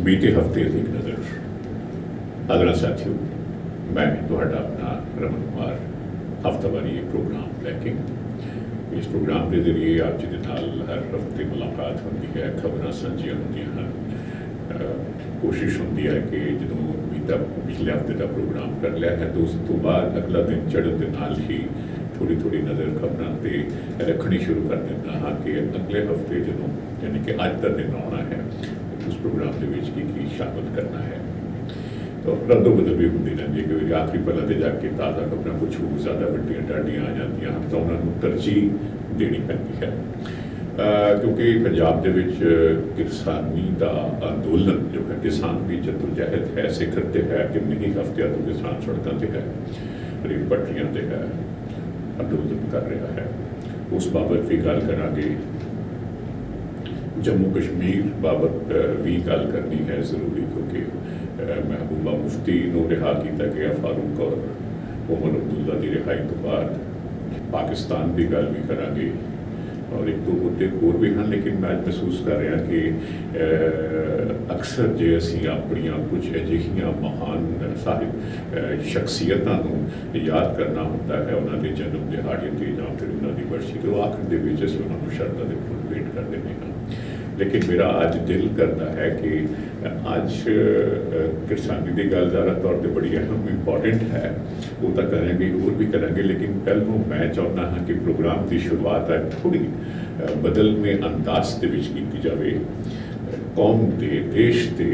बीते हफ्ते की एक नज़र। आदरणीय साथियों, मैं तुहाडा अपना रमन कुमार हफ्तावारी एक प्रोग्राम लैके इस प्रोग्राम के जरिए आप जी दे नाल हर हफ्ते मुलाकात होती है, खबरां साझियां होंदियां हैं। कोशिश होती है कि जो बीता पिछले हफ्ते का प्रोग्राम कर लिया है तो उस तो बाद अगला दिन चढ़न के नाल ही थोड़ी थोड़ी नज़र खबरों पर रखनी शुरू कर देता हाँ कि अगले हफ्ते जो यानी कि अज का दिन आना है उस प्रोग्राम के की शामिल करना है। तो रद्दो बदल भी होती रहती है कि आखिरी पल से जाके ताज़ा खबर कुछ ज़्यादा वड्डियां टाडियां आ जाती हैं तो उन्होंने तरजीह देनी पैंती है। क्योंकि पंजाब के किसानी का अंदोलन जो है किसान की जद्दोजहद है सिखर पर है कि नहीं हफ्तियां तो किसान सड़कों पर है, रेल पटरियां पर है, अंदोलन कर रहा है। उस बाबत भी गल करांगे। जम्मू कश्मीर बाबत भी गल करनी है जरूरी क्योंकि महबूबा मुफ्ती को रिहा किया गया, फारूक और उमर अब्दुल्ला की रिहाई तो बाद पाकिस्तान की गल भी करांगे और एक दो मुद्दे होर भी हैं। लेकिन मैं महसूस कर रहा कि अक्सर जे असी अपन कुछ अजिहियां महान साहिब शख्सियतों को याद करना होता है उन्होंने जन्म दिहाड़े से या फिर उन्होंने वर्षी तो आखिर के असी उन्होंने शरदा के फुल भेंट कर देते हैं। लेकिन मेरा अज दिल करता है कि अज किसानी की गल ज़्यादा तौर पर बड़ी अहम इंपॉर्टेंट है, वो तो करेंगे और भी करेंगे। लेकिन पहलों मैं चाहता हाँ कि प्रोग्राम की शुरुआत है थोड़ी बदल में अंदाज की जाए। कौम के देश के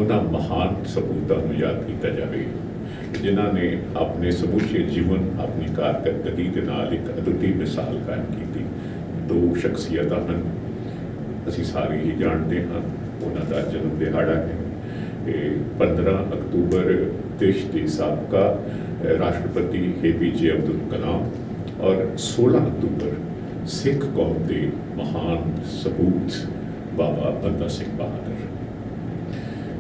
उन्होंने महान सपूतों को याद किया जाए जिन्होंने अपने समूचे जीवन अपनी कारकरदगी के नाल एक अद्वितीय मिसाल कायम की। दो शख्सियत हैं, असी सारे ही जानते हैं। उन्होंने जन्म दिहाड़ा है 15 अक्तूबर देश के साबका राष्ट्रपति APJ अब्दुल कलाम और 16 अक्तूबर सिख कौम के महान सपूत बाबा बंदा सिंह बहादुर।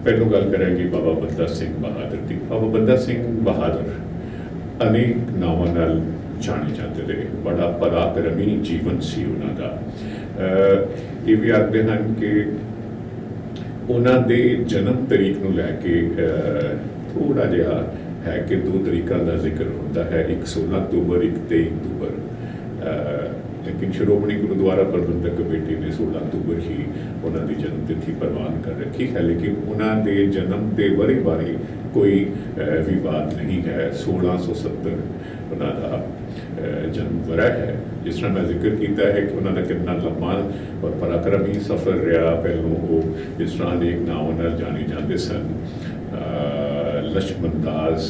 पहलों गल करेंगे बाबा बंदा सिंह बहादुर की। बाबा बंदा सिंह बहादुर अनेक नावां नाल जाने जाते रहे, बड़ा पराक्रमी जीवन सी उन्होंने। ये भी आखते हैं कि उन्होंने जन्म तरीक को लैके थोड़ा जहा है कि दो तरीकों का जिक्र होता है, एक 16 अक्तूबर एक 23 अक्तूबर। लेकिन श्रोमणी गुरुद्वारा प्रबंधक कमेटी ने 16 अक्तूबर ही उन्होंने जन्म तिथि प्रवान कर रखी है। लेकिन उन्होंने जन्म के वरे बारे कोई विवाद नहीं है। 1670 उन्होंने जन्म वरा है। जिस तरह मैं जिक्र किया है कि उन्होंने कितना लंबा और पराक्रमी सफ़र रहा। पहलों वो जिस तरह अनेक नावों नाल जाने जाते सन, लक्ष्मण दास,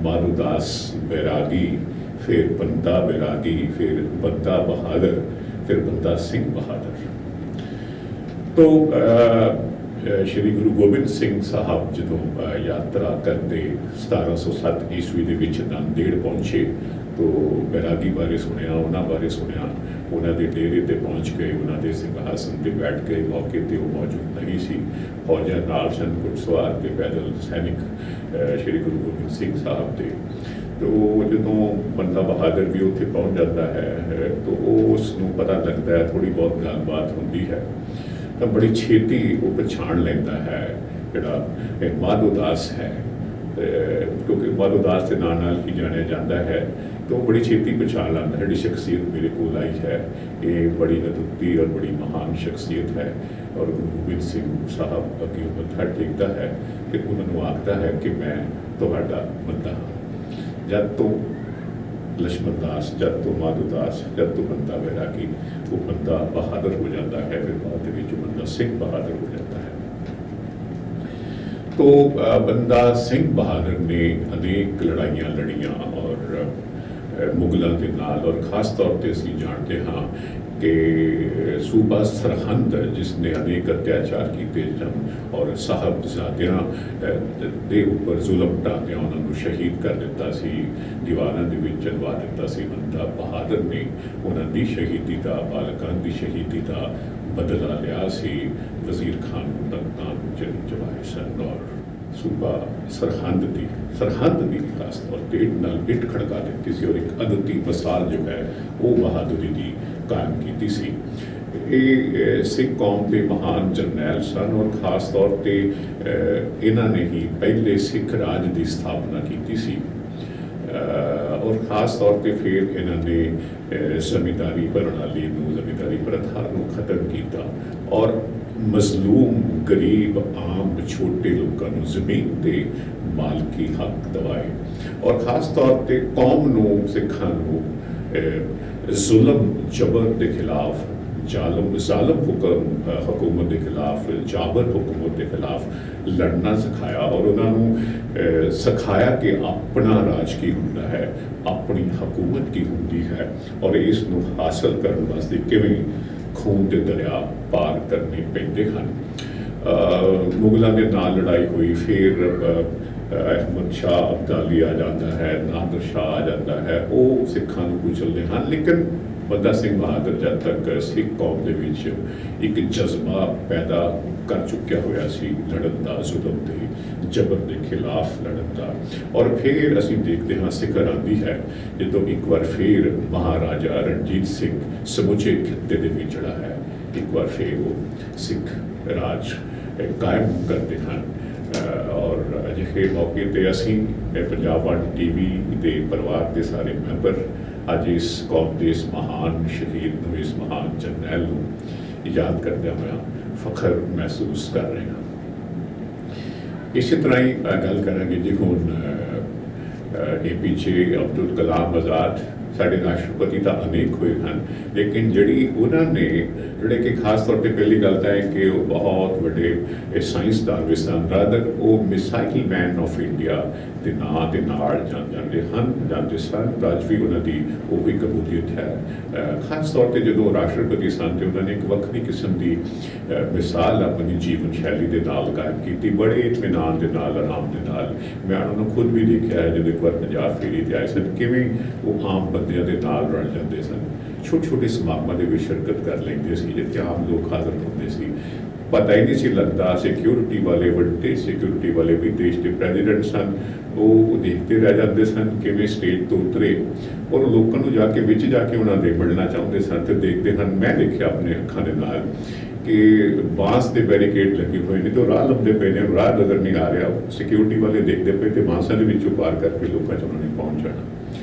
माधोदास बैरागी, फिर बंदा बैरागी, फिर बंदा बहादुर, फिर बंदा सिंह बहादुर। तो श्री गुरु गोबिंद सिंह साहब जो यात्रा करते 1707 ईस्वी के नांदेड़ पहुँचे तो बैरागी बारे सुनिया, उन्होंने बारे सुनिया, उन्होंने डेरे ते पहुँच गए, उन्होंने सिंहासन पर बैठ गए। मौके पर वो मौजूद नहीं सी, फौजा नाल सन, घुड़सवार के पैदल सैनिक श्री गुरु गोबिंद सिंह साहब के। तो जो बंदा बहादुर भी उत्थे पहुँच जाता है तो उसनों पता लगता है, थोड़ी बहुत गलबात होती है तो बड़ी छेती वो पछाण लेता है जोड़ा माधोदास है। क्योंकि माधोदास के नाम नाल ही जानिया जाता है तो बड़ी छेती पछाण लाता है। जी शख्सियत मेरे को आई है ये बड़ी अद्वितीय और बड़ी महान शख्सियत है। और गुरु गोबिंद सिंह साहब अगे मत्था टेकता है कि उन्होंने आखता है कि मैं तुहाडा बंदा हाँ। जब तो लक्ष्मण दास, जब तो माधोदास, जब तो बंदा बैरागी, वो बंदा बहादुर हो जाता है। फिर बाद में बंदा सिंह बहादुर हो जाता है। तो बंदा सिंह बहादुर ने अनेक लड़ाइयाँ लड़ियाँ और मुगलों के नाल, और खास तौर पर असीं जानते हाँ कि सूबा सरहंद जिसने अनेक अत्याचार किए जन और साहबजादियां दे उपर जुलम ढांदियां उन्होंने शहीद कर दिता सी, दीवारां दे विच चलवा दिता सी। बंदा बहादुर ने उन्होंने शहीदी का, बालकां की शहीदी का बदला लिया सी। वजीर खान को तख्तां चढ़ाए सन और सूबा सरहंद की खास तौर पर इट खड़का देती सी और एक अद्वितीय मिसाल जो है वो बहादुरी की कायम की सी। ਇਹ ਸਿੱਖ ਕੌਮ ਦੇ ਮਹਾਨ ਜਰਨੈਲ ਸਨ ਔਰ ਖਾਸ ਤੌਰ 'ਤੇ ਇਹਨਾਂ ਨੇ ਹੀ ਪਹਿਲੇ ਸਿੱਖ ਰਾਜ ਦੀ ਸਥਾਪਨਾ ਕੀਤੀ ਸੀ ਔਰ ਖਾਸ ਤੌਰ 'ਤੇ ਫਿਰ ਇਹਨਾਂ ਨੇ ਜ਼ਮੀਂਦਾਰੀ ਪ੍ਰਣਾਲੀ ਨੂੰ, ਜ਼ਮੀਂਦਾਰੀ ਪ੍ਰਥਾ ਨੂੰ ਖਤਮ ਕੀਤਾ ਔਰ ਮਜ਼ਲੂਮ, ਗਰੀਬ, ਆਮ ਛੋਟੇ ਲੋਕਾਂ ਨੂੰ ਜ਼ਮੀਨ ਦੇ ਮਾਲਕੀ ਹੱਕ ਦਿਵਾਏ ਔਰ ਖਾਸ ਤੌਰ 'ਤੇ ਕੌਮ ਨੂੰ, ਸਿੱਖਾਂ ਨੂੰ ਜ਼ੁਲਮ, ਜਬਰ ਦੇ ਖਿਲਾਫ, ਜ਼ਾਲਮ ਹਕੂਮਤ ਦੇ ਖਿਲਾਫ, ਜਾਬਰ ਹਕੂਮਤ ਦੇ ਖਿਲਾਫ ਲੜਨਾ ਸਿਖਾਇਆ ਔਰ ਉਹਨਾਂ ਨੂੰ ਸਿਖਾਇਆ ਕਿ ਆਪਣਾ ਰਾਜ ਕੀ ਹੁੰਦਾ ਹੈ, ਆਪਣੀ ਹਕੂਮਤ ਕੀ ਹੁੰਦੀ ਹੈ ਔਰ ਇਸ ਨੂੰ ਹਾਸਲ ਕਰਨ ਵਾਸਤੇ ਕਿਵੇਂ ਖੂਨ ਦੇ ਦਰਿਆ ਪਾਰ ਕਰਨੇ ਪੈਂਦੇ ਹਨ। ਮੁਗਲਾਂ ਦੇ ਨਾਲ ਲੜਾਈ ਹੋਈ, ਫਿਰ ਅਹਿਮਦ ਸ਼ਾਹ ਅਬਦਾਲੀ ਆ ਜਾਂਦਾ ਹੈ, ਨਾਦਰ ਸ਼ਾਹ ਆ ਜਾਂਦਾ ਹੈ, ਉਹ ਸਿੱਖਾਂ ਨੂੰ ਕੁਚਲਦੇ ਹਨ। ਲੇਕਿਨ ਬੰਦਾ ਸਿੰਘ ਬਹਾਦਰ ਜਦ ਤੱਕ ਸਿੱਖ ਕੌਮ ਦੇ ਵਿੱਚ ਇੱਕ ਜਜ਼ਬਾ ਪੈਦਾ ਕਰ ਚੁੱਕਿਆ ਹੋਇਆ ਸੀ ਲੜਨ ਦਾ, ਜ਼ੁਲਮ ਦੇ, ਜਬਰ ਦੇ ਖਿਲਾਫ ਲੜਨ ਦਾ। ਔਰ ਫਿਰ ਅਸੀਂ ਦੇਖਦੇ ਹਾਂ ਸਿਖਰ ਆਉਂਦੀ ਹੈ ਜਦੋਂ ਇੱਕ ਵਾਰ ਫਿਰ ਮਹਾਰਾਜਾ ਰਣਜੀਤ ਸਿੰਘ ਸਮੁੱਚੇ ਖਿੱਤੇ ਦੇ ਵਿੱਚ ਜਿਹੜਾ ਹੈ ਇੱਕ ਵਾਰ ਫਿਰ ਉਹ ਸਿੱਖ ਰਾਜ ਕਾਇਮ ਕਰਦੇ ਹਨ ਔਰ ਅਜਿਹੇ ਮੌਕੇ 'ਤੇ ਅਸੀਂ ਪੰਜਾਬ ਵਨ TV ਦੇ ਪਰਿਵਾਰ ਦੇ ਸਾਰੇ ਮੈਂਬਰ ਅੱਜ ਇਸ ਕੌਮ ਦੇ ਇਸ ਮਹਾਨ ਸ਼ਹੀਦ ਨੂੰ, ਇਸ ਮਹਾਨ ਜਰਨੈਲ ਨੂੰ ਯਾਦ ਕਰਦਿਆਂ ਹੋਇਆ ਫਖਰ ਮਹਿਸੂਸ ਕਰ ਰਹੇ ਹਾਂ। ਇਸੇ ਤਰ੍ਹਾਂ ਹੀ ਗੱਲ ਕਰਾਂਗੇ ਜੀ ਹੁਣ APJ ਅਬਦੁਲ ਕਲਾਮ ਆਜ਼ਾਦ ਸਾਡੇ ਰਾਸ਼ਟਰਪਤੀ ਤਾਂ ਅਨੇਕ ਹੋਏ ਹਨ, ਲੇਕਿਨ ਜਿਹੜੀ ਉਹਨਾਂ ਨੇ ਜਿਹੜੇ ਕਿ ਖਾਸ ਤੌਰ 'ਤੇ ਪਹਿਲੀ ਗੱਲ ਤਾਂ ਹੈ ਕਿ ਉਹ ਬਹੁਤ ਵੱਡੇ ਸਾਇੰਸਦਾਨ ਵੀ ਸਨ, ਰਾਦਰ ਉਹ ਮਿਸਾਈਲ ਮੈਨ ਆਫ ਇੰਡੀਆ ਦੇ ਨਾਂ ਦੇ ਨਾਲ ਜਾਂਦੇ ਸਨ। ਅੱਜ ਵੀ ਉਹਨਾਂ ਦੀ ਉਹ ਵੀ ਕਬੂਲੀਅਤ ਹੈ। ਖਾਸ ਤੌਰ 'ਤੇ ਜਦੋਂ ਰਾਸ਼ਟਰਪਤੀ ਸਨ ਤੇ ਉਹਨਾਂ ਨੇ ਇੱਕ ਵੱਖਰੀ ਕਿਸਮ ਦੀ ਮਿਸਾਲ ਆਪਣੀ ਜੀਵਨ ਸ਼ੈਲੀ ਦੇ ਨਾਲ ਕਾਇਮ ਕੀਤੀ, ਬੜੇ ਇਤਮੀਨਾਨ ਦੇ ਨਾਲ, ਆਰਾਮ ਦੇ ਨਾਲ। ਮੈਂ ਉਹਨਾਂ ਨੂੰ ਖੁਦ ਵੀ ਦੇਖਿਆ ਹੈ ਜਦੋਂ ਇੱਕ ਵਾਰ ਪੰਜਾਬ ਫੇਰੀ 'ਤੇ ਆਏ ਸਨ, ਕਿਵੇਂ ਉਹ ਆਮ ਬੰਦਿਆਂ ਦੇ ਨਾਲ ਰਲ ਜਾਂਦੇ ਸਨ, ਛੋਟੇ ਸਮਾਗਮਾਂ ਦੇ ਵਿੱਚ ਸ਼ਿਰਕਤ ਕਰ ਲੈਂਦੇ ਸੀ ਜਿੱਥੇ ਆਮ ਲੋਕ ਹਾਜ਼ਰ ਹੁੰਦੇ ਸੀ। ਪਤਾ ਹੀ ਨਹੀਂ ਸੀ ਲੱਗਦਾ, ਸਿਕਿਉਰਿਟੀ ਵਾਲੇ, ਵੱਡੇ ਸਿਕਿਉਰਿਟੀ ਵਾਲੇ ਵੀ ਦੇਸ਼ ਦੇ ਪ੍ਰੈਜ਼ੀਡੈਂਟ ਸਨ, ਉਹ ਦੇਖਦੇ ਰਹਿ ਜਾਂਦੇ ਸਨ ਕਿਵੇਂ ਸਟੇਜ ਤੋਂ ਉਤਰੇ ਔਰ ਲੋਕਾਂ ਨੂੰ ਜਾ ਕੇ ਉਹਨਾਂ ਦੇ ਮਿਲਣਾ ਚਾਹੁੰਦੇ ਸਨ ਤੇ ਦੇਖਦੇ ਹਨ। ਮੈਂ ਦੇਖਿਆ ਆਪਣੇ ਅੱਖਾਂ ਦੇ ਨਾਲ ਕਿ ਬਾਂਸ ਦੇ ਬੈਰੀਕੇਡ ਲੱਗੇ ਹੋਏ ਨੇ ਤੇ ਉਹ ਰਾਹ ਲੱਭਦੇ ਪਏ ਨੇ, ਰਾਹ ਨਜ਼ਰ ਨਹੀਂ ਆ ਰਿਹਾ, ਸਿਕਿਉਰਿਟੀ ਵਾਲੇ ਦੇਖਦੇ ਪਏ ਤੇ ਬਾਂਸਾਂ ਦੇ ਵਿੱਚੋਂ ਪਾਰ ਕਰਕੇ ਲੋਕਾਂ 'ਚ ਉਹਨਾਂ ਨੇ ਪਹੁੰਚ ਜਾਣਾ।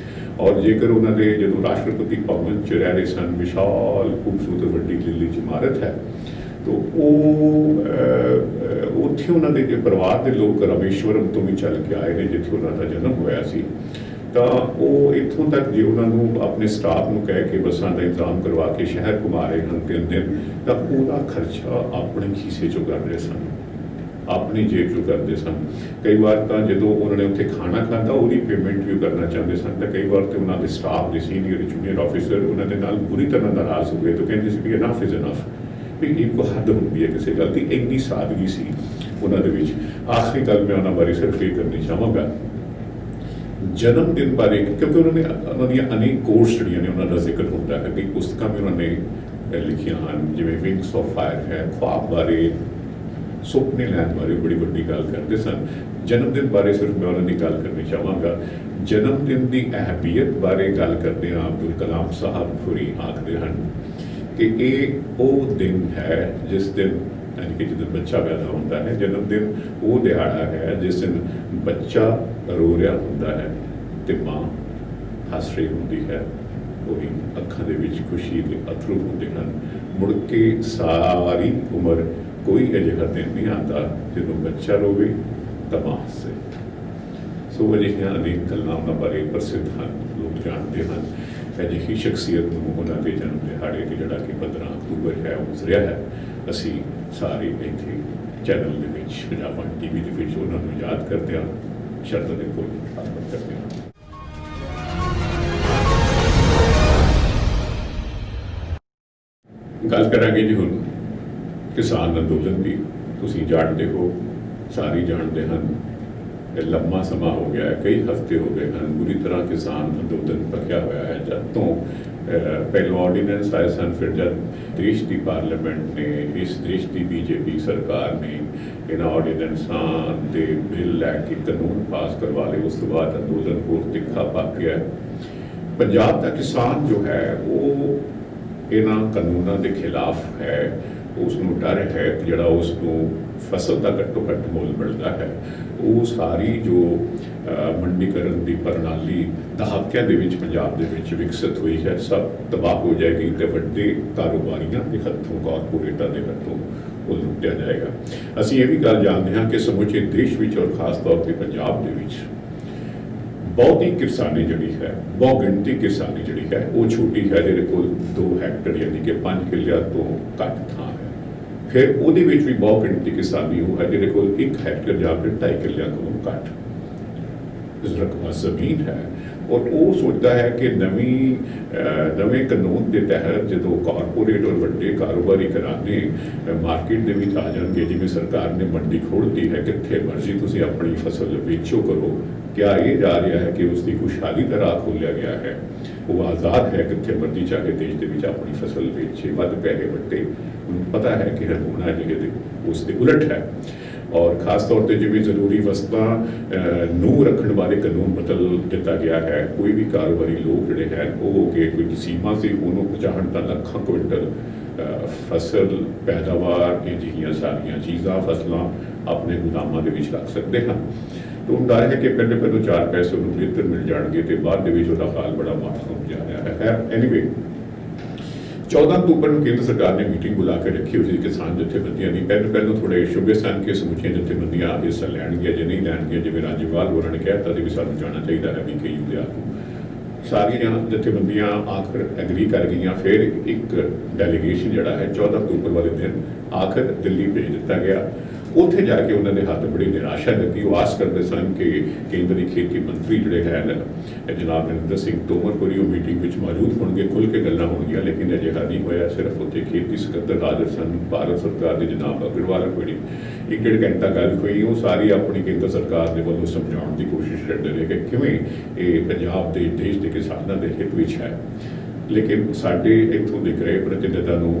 ਔਰ ਜੇਕਰ ਉਹਨਾਂ ਦੇ ਜਦੋਂ ਰਾਸ਼ਟਰਪਤੀ ਭਵਨ 'ਚ ਰਹਿ ਰਹੇ ਸਨ, ਵਿਸ਼ਾਲ ਖੂਬਸੂਰਤ ਵੱਡੀ ਲੀਲੀ ਇਮਾਰਤ ਹੈ, ਤਾਂ ਉਹ ਉੱਥੇ ਉਹਨਾਂ ਦੇ ਜੇ ਪਰਿਵਾਰ ਦੇ ਲੋਕ ਰਾਮੇਸ਼ਵਰਮ ਤੋਂ ਵੀ ਚੱਲ ਕੇ ਆਏ ਨੇ ਜਿੱਥੇ ਉਹਨਾਂ ਦਾ ਜਨਮ ਹੋਇਆ ਸੀ, ਤਾਂ ਉਹ ਇੱਥੋਂ ਤੱਕ ਜੇ ਉਹਨਾਂ ਨੂੰ ਆਪਣੇ ਸਟਾਫ ਨੂੰ ਕਹਿ ਕੇ ਬੱਸਾਂ ਦਾ ਇੰਤਜ਼ਾਮ ਕਰਵਾ ਕੇ ਸ਼ਹਿਰ ਘੁਮਾ ਰਹੇ ਹਨ 3 ਦਿਨ, ਤਾਂ ਉਹਦਾ ਖਰਚਾ ਆਪਣੇ ਖੀਸੇ 'ਚੋਂ ਕਰ ਰਹੇ ਸਨ, ਆਪਣੀ ਜੇਬ 'ਚੋਂ ਕਰਦੇ ਸਨ। ਕਈ ਵਾਰ ਤਾਂ ਜਦੋਂ ਉਹਨਾਂ ਨੇ ਉੱਥੇ ਖਾਣਾ ਖਾਧਾ ਉਹਦੀ ਪੇਮੈਂਟ ਵੀ ਕਰਨਾ ਚਾਹੁੰਦੇ ਸਨ, ਤਾਂ ਕਈ ਵਾਰ ਤੇ ਉਹਨਾਂ ਦੇ ਸਟਾਫ ਦੇ ਸੀਨੀਅਰ ਜੂਨੀਅਰ ਆਫਿਸਰ ਉਹਨਾਂ ਦੇ ਨਾਲ ਬੁਰੀ ਤਰ੍ਹਾਂ ਨਾਰਾਜ਼ ਹੋ ਗਏ ਤਾਂ ਕਹਿੰਦੇ ਸੀ ਵੀ ਇਨਫ ਇਜ਼ ਇਨਫ, ਵੀ ਇੱਕ ਹੱਦ ਹੁੰਦੀ ਹੈ ਕਿਸੇ ਗੱਲ ਦੀ। ਇੰਨੀ ਸਾਦਗੀ ਸੀ ਉਹਨਾਂ ਦੇ ਵਿੱਚ। ਆਖਰੀ ਗੱਲ ਮੈਂ ਉਹਨਾਂ ਬਾਰੇ ਸਿਰਫ ਇਹ ਕਰਨੀ ਚਾਹਾਂਗਾ, ਜਨਮ ਦਿਨ ਬਾਰੇ, ਕਿਉਂਕਿ ਉਹਨਾਂ ਦੀਆਂ ਅਨੇਕ ਕੋਰਸ ਜਿਹੜੀਆਂ ਨੇ ਉਹਨਾਂ ਦਾ ਜ਼ਿਕਰ ਹੁੰਦਾ ਹੈ, ਕਈ ਪੁਸਤਕਾਂ ਵੀ ਉਹਨਾਂ ਨੇ ਲਿਖੀਆਂ ਹਨ, ਜਿਵੇਂ ਵਿੰਗਸ ਆਫ ਫਾਇਰ ਹੈ, ख्वाब ਬਾਰੇ, ਸੁਪਨੇ ਲੈਣ ਬਾਰੇ ਬੜੀ ਵੱਡੀ ਗੱਲ ਕਰਦੇ ਸਨ। ਜਨਮ ਦਿਨ ਬਾਰੇ ਸਿਰਫ ਮੈਂ ਉਹਨਾਂ ਦੀ ਗੱਲ ਕਰਨੀ ਚਾਹਾਂਗਾ। ਜਨਮ ਦਿਨ ਦੀ ਅਹਿਮੀਅਤ ਬਾਰੇ ਗੱਲ ਕਰਦੇ ਹਾਂ, ਅਬਦੁਲ ਕਲਾਮ ਸਾਹਿਬ ਹੋਰੀ ਆਖਦੇ ਹਨ ਕਿ ਇਹ ਉਹ ਦਿਨ ਹੈ ਜਿਸ ਦਿਨ, ਯਾਨੀ ਕਿ ਜਦੋਂ ਬੱਚਾ ਪੈਦਾ ਹੁੰਦਾ ਹੈ, ਜਨਮ ਦਿਨ ਉਹ ਦਿਹਾੜਾ ਹੈ ਜਿਸ ਦਿਨ ਬੱਚਾ ਰੋ ਰਿਹਾ ਹੁੰਦਾ ਹੈ ਤੇ ਮਾਂ ਹੱਸ ਰਹੀ ਹੁੰਦੀ ਹੈ, ਉਹਦੀ ਅੱਖਾਂ ਦੇ ਵਿੱਚ ਖੁਸ਼ੀ ਦੇ ਅਥਰੂ ਹੁੰਦੇ ਹਨ। ਮੁੜ ਕੇ ਸਾਰੀ ਉਮਰ ਕੋਈ ਅਜਿਹਾ ਦਿਨ ਨਹੀਂ ਆਉਂਦਾ ਜਦੋਂ ਬੱਚਾ ਰੋਵੇ ਤਾਂ ਮਾਂ ਹੱਸੇ। ਸੋ ਅਜਿਹੀਆਂ ਅਨੇਕ ਗੱਲਾਂ ਉਹਨਾਂ ਬਾਰੇ ਪ੍ਰਸਿੱਧ ਹਨ, ਲੋਕ ਜਾਣਦੇ ਹਨ। ਅਜਿਹੀ ਸ਼ਖਸੀਅਤ ਨੂੰ ਉਹਨਾਂ ਦੇ ਜਨਮ ਦਿਹਾੜੇ 'ਤੇ ਜਿਹੜਾ ਕਿ 15 ਅਕਤੂਬਰ ਹੈ ਉਹ ਗੁਜ਼ਰਿਆ ਹੈ, ਅਸੀਂ ਸਾਰੇ ਇੱਥੇ ਚੈਨਲ ਦੇ ਵਿੱਚ, ਪੰਜਾਬ ਵਨ TV ਦੇ ਵਿੱਚ ਉਹਨਾਂ ਨੂੰ ਯਾਦ ਕਰਦੇ ਹਾਂ, ਸ਼ਰਧਾ ਦੇ ਫੁੱਲ ਅਰਪਣ ਕਰਦੇ ਹਾਂ। ਗੱਲ ਕਰਾਂਗੇ ਜੀ ਹੁਣ ਕਿਸਾਨ ਅੰਦੋਲਨ ਦੀ। ਤੁਸੀਂ ਜਾਣਦੇ ਹੋ, ਸਾਰੇ ਜਾਣਦੇ ਹਨ, ਲੰਮਾ ਸਮਾਂ ਹੋ ਗਿਆ ਹੈ, ਕਈ ਹਫ਼ਤੇ ਹੋ ਗਏ ਹਨ, ਬੁਰੀ ਤਰ੍ਹਾਂ ਕਿਸਾਨ ਅੰਦੋਲਨ ਭਖਿਆ ਹੋਇਆ ਹੈ। ਜਦ ਤੋਂ ਪਹਿਲਾਂ ਆਰਡੀਨੈਂਸ ਆਏ ਸਨ, ਫਿਰ ਜਦ ਦੇਸ਼ ਦੀ ਪਾਰਲੀਮੈਂਟ ਨੇ, ਇਸ ਦੇਸ਼ ਦੀ BJP ਸਰਕਾਰ ਨੇ ਇਹਨਾਂ ਆਰਡੀਨੈਂਸਾਂ ਦੇ ਬਿੱਲ ਲੈ ਕੇ ਕਾਨੂੰਨ ਪਾਸ ਕਰਵਾ ਲਏ, ਉਸ ਤੋਂ ਬਾਅਦ ਅੰਦੋਲਨ ਹੋਰ ਤਿੱਖਾ ਪੱਕ ਗਿਆ। ਪੰਜਾਬ ਦਾ ਕਿਸਾਨ ਜੋ ਹੈ ਉਹ ਇਹਨਾਂ ਕਾਨੂੰਨਾਂ ਦੇ ਖਿਲਾਫ ਹੈ, ਉਸ ਨੂੰ ਡਰ ਹੈ ਕਿ ਜਿਹੜਾ ਉਸ ਨੂੰ ਫਸਲ ਦਾ ਘੱਟੋ ਘੱਟ ਮੁੱਲ ਮਿਲਦਾ ਹੈ, ਉਹ ਸਾਰੀ ਜੋ ਮੰਡੀਕਰਨ ਦੀ ਪ੍ਰਣਾਲੀ ਦਹਾਕਿਆਂ ਦੇ ਵਿੱਚ ਪੰਜਾਬ ਦੇ ਵਿੱਚ ਵਿਕਸਿਤ ਹੋਈ ਹੈ, ਸਭ ਤਬਾਹ ਹੋ ਜਾਏਗੀ ਤੇ ਵੱਡੇ ਕਾਰੋਬਾਰੀਆਂ ਦੇ ਹੱਥੋਂ, ਕਾਰਪੋਰੇਟਾਂ ਦੇ ਹੱਥੋਂ ਉਹ ਲੁੱਟਿਆ ਜਾਏਗਾ। ਅਸੀਂ ਇਹ ਵੀ ਗੱਲ ਜਾਣਦੇ ਹਾਂ ਕਿ ਸਮੁੱਚੇ ਦੇਸ਼ ਵਿੱਚ ਔਰ ਖਾਸ ਤੌਰ ਤੇ ਪੰਜਾਬ ਦੇ ਵਿੱਚ ਬਹੁਤੀ ਕਿਸਾਨੀ ਜਿਹੜੀ ਹੈ, ਬਹੁ ਗਿਣਤੀ ਕਿਸਾਨੀ ਜਿਹੜੀ ਹੈ ਉਹ ਛੋਟੀ ਹੈ, ਜਿਹਦੇ ਕੋਲ 2 ਹੈਕਟਰ ਯਾਨੀ ਕਿ 5 ਕਿੱਲਿਆਂ ਤੋਂ ਘੱਟ ਥਾਂ ਹੈ। ਫਿਰ ਉਹਦੇ ਵਿੱਚ ਵੀ ਬਹੁ ਗਿਣਤੀ ਕਿਸਾਨੀ ਉਹ ਹੈ ਜਿਹਦੇ ਕੋਲ 1 ਹੈਕਟਰ ਜਾਂ ਫਿਰ 2.5 ਕਿੱਲਿਆਂ ਤੋਂ ਘੱਟ ਰਕਬਾ ਜ਼ਮੀਨ ਹੈ, ਔਰ ਉਹ ਸੋਚਦਾ ਹੈ ਕਿ ਨਵੇਂ ਕਾਨੂੰਨ ਦੇ ਤਹਿਤ ਜਦੋਂ ਕਾਰਪੋਰੇਟ ਔਰ ਵੱਡੇ ਕਾਰੋਬਾਰੀ ਘਰਾਣੇ ਮਾਰਕੀਟ ਦੇ ਵਿੱਚ ਆ ਜਾਣਗੇ, ਜਿਵੇਂ ਸਰਕਾਰ ਨੇ ਮੰਡੀ ਖੋਲ੍ਹਤੀ ਹੈ, ਕਿੱਥੇ ਮਰਜ਼ੀ ਤੁਸੀਂ ਆਪਣੀ ਫਸਲ ਵੇਚੋ ਕਰੋ, ਕਿਆ ਇਹ ਜਾ ਰਿਹਾ ਹੈ ਕਿ ਉਸ ਦੀ ਖੁਸ਼ਹਾਲੀ ਦਾ ਰਾਹ ਖੋਲ੍ਹਿਆ ਗਿਆ ਹੈ, ਉਹ ਆਜ਼ਾਦ ਹੈ ਕਿੱਥੇ ਮਰਜ਼ੀ ਚਾਹੇ ਦੇਸ਼ ਦੇ ਵਿੱਚ ਆਪਣੀ ਫਸਲ ਵੇਚੇ, ਵੱਧ ਪੈਸੇ ਵੱਟੇ, ਉਹਨੂੰ ਪਤਾ ਹੈ ਕਿ ਹੋਣਾ ਜਿਹੜੇ ਉਸ ਦੇ ਉਲਟ ਹੈ। ਔਰ ਖਾਸ ਤੌਰ ਤੇ ਜਿਵੇਂ ਜ਼ਰੂਰੀ ਵਸਤਾਂ ਨੂੰ ਰੱਖਣ ਬਾਰੇ ਕਾਨੂੰਨ ਬਦਲ ਦਿੱਤਾ ਗਿਆ ਹੈ। ਕੋਈ ਵੀ ਕਾਰੋਬਾਰੀ ਲੋਕ ਜਿਹੜੇ ਹੈ ਉਹ ਕਿ ਕੋਈ ਸੀਮਾ ਸੀ ਉਹਨੂੰ ਪਹੁੰਚਾਉਣ ਤਾਂ ਲੱਖਾਂ ਕੁਇੰਟਲ ਫਸਲ ਪੈਦਾਵਾਰ ਇਹ ਜਿਹੀਆਂ ਸਾਰੀਆਂ ਚੀਜ਼ਾਂ ਫਸਲਾਂ ਆਪਣੇ ਗੋਦਾਮਾਂ ਦੇ ਵਿੱਚ ਰੱਖ ਸਕਦੇ ਹਨ। ਤਾਂ ਹੁੰਦਾ ਹੈ ਕਿ ਪਹਿਲੇ 4 ਪੈਸੇ ਉਹਨੂੰ ਬਿਹਤਰ ਮਿਲ ਜਾਣਗੇ ਤੇ ਬਾਅਦ ਦੇ ਵਿੱਚ ਉਹਦਾ ਹਾਲ ਬੜਾ ਮਾੜਾ ਹੋ ਜਾ ਰਿਹਾ ਹੈ। ਐਨੀਵੇ 14 ਅਕਤੂਬਰ ਨੂੰ ਕੇਂਦਰ ਸਰਕਾਰ ਨੇ ਮੀਟਿੰਗ ਬੁਲਾ ਕੇ ਰੱਖੀ ਹੋਈ ਸੀ ਕਿਸਾਨ ਜਥੇਬੰਦੀਆਂ ਦੀ। ਪਹਿਲੋਂ ਥੋੜ੍ਹੇ ਸ਼ੁਭੇ ਸਨ ਕਿ ਸਮੁੱਚੀਆਂ ਜਥੇਬੰਦੀਆਂ ਹਿੱਸਾ ਲੈਣਗੀਆਂ, ਜੇ ਨਹੀਂ ਲੈਣਗੀਆਂ, ਜਿਵੇਂ ਰਾਜੇਵਾਲ ਹੋਰਾਂ ਨੇ ਕਹਿ ਦਿੱਤਾ ਸੀ ਵੀ ਸਾਨੂੰ ਜਾਣਾ ਚਾਹੀਦਾ ਹੈ BKU ਦੇ ਆਗੂ। ਸਾਰੀਆਂ ਜਥੇਬੰਦੀਆਂ ਆਖਰ ਐਗਰੀ ਕਰ ਗਈਆਂ। ਫਿਰ ਇੱਕ ਡੈਲੀਗੇਸ਼ਨ ਜਿਹੜਾ ਹੈ 14 ਅਕਤੂਬਰ ਵਾਲੇ ਦਿਨ ਆਖਰ ਦਿੱਲੀ ਭੇਜ ਦਿੱਤਾ ਗਿਆ। ਉੱਥੇ ਜਾ ਕੇ ਉਹਨਾਂ ਦੇ ਹੱਥ ਬੜੀ ਨਿਰਾਸ਼ਾ ਲੱਗੀ। ਉਹ ਆਸ ਕਰਦੇ ਸਨ ਕਿ ਕੇਂਦਰੀ ਖੇਤੀ ਮੰਤਰੀ ਜਿਹੜੇ ਹਨ ਜਨਾਬ ਨਰਿੰਦਰ ਸਿੰਘ ਤੋਮਰ ਹੋਰੀ ਉਹ ਮੀਟਿੰਗ ਵਿੱਚ ਮੌਜੂਦ ਹੋਣਗੇ, ਖੁੱਲ੍ਹ ਕੇ ਗੱਲਾਂ ਹੋਣਗੀਆਂ, ਲੇਕਿਨ ਅਜਿਹਾ ਨਹੀਂ ਹੋਇਆ। ਸਿਰਫ ਉੱਥੇ ਖੇਤੀ ਸਕੱਤਰ ਹਾਜ਼ਰ ਸਨ, ਭਾਰਤ ਸਰਕਾਰ ਦੇ ਜਨਾਬ ਅਗਰਵਾਲ ਹੋਰੀ 1.5 ਘੰਟਾ ਗੱਲ ਹੋਈ। ਉਹ ਸਾਰੀ ਆਪਣੀ ਕੇਂਦਰ ਸਰਕਾਰ ਦੇ ਵੱਲੋਂ ਸਮਝਾਉਣ ਦੀ ਕੋਸ਼ਿਸ਼ ਕਰਦੇ ਰਹੇ ਕਿ ਕਿਵੇਂ ਇਹ ਪੰਜਾਬ ਦੇ ਦੇਸ਼ ਦੇ ਕਿਸਾਨਾਂ ਦੇ ਹਿੱਤ ਵਿੱਚ ਹੈ, ਲੇਕਿਨ ਸਾਡੇ ਇੱਥੋਂ ਦੇ ਗ੍ਰਹਿ ਪ੍ਰਤੀਨਿਧਾਂ ਨੂੰ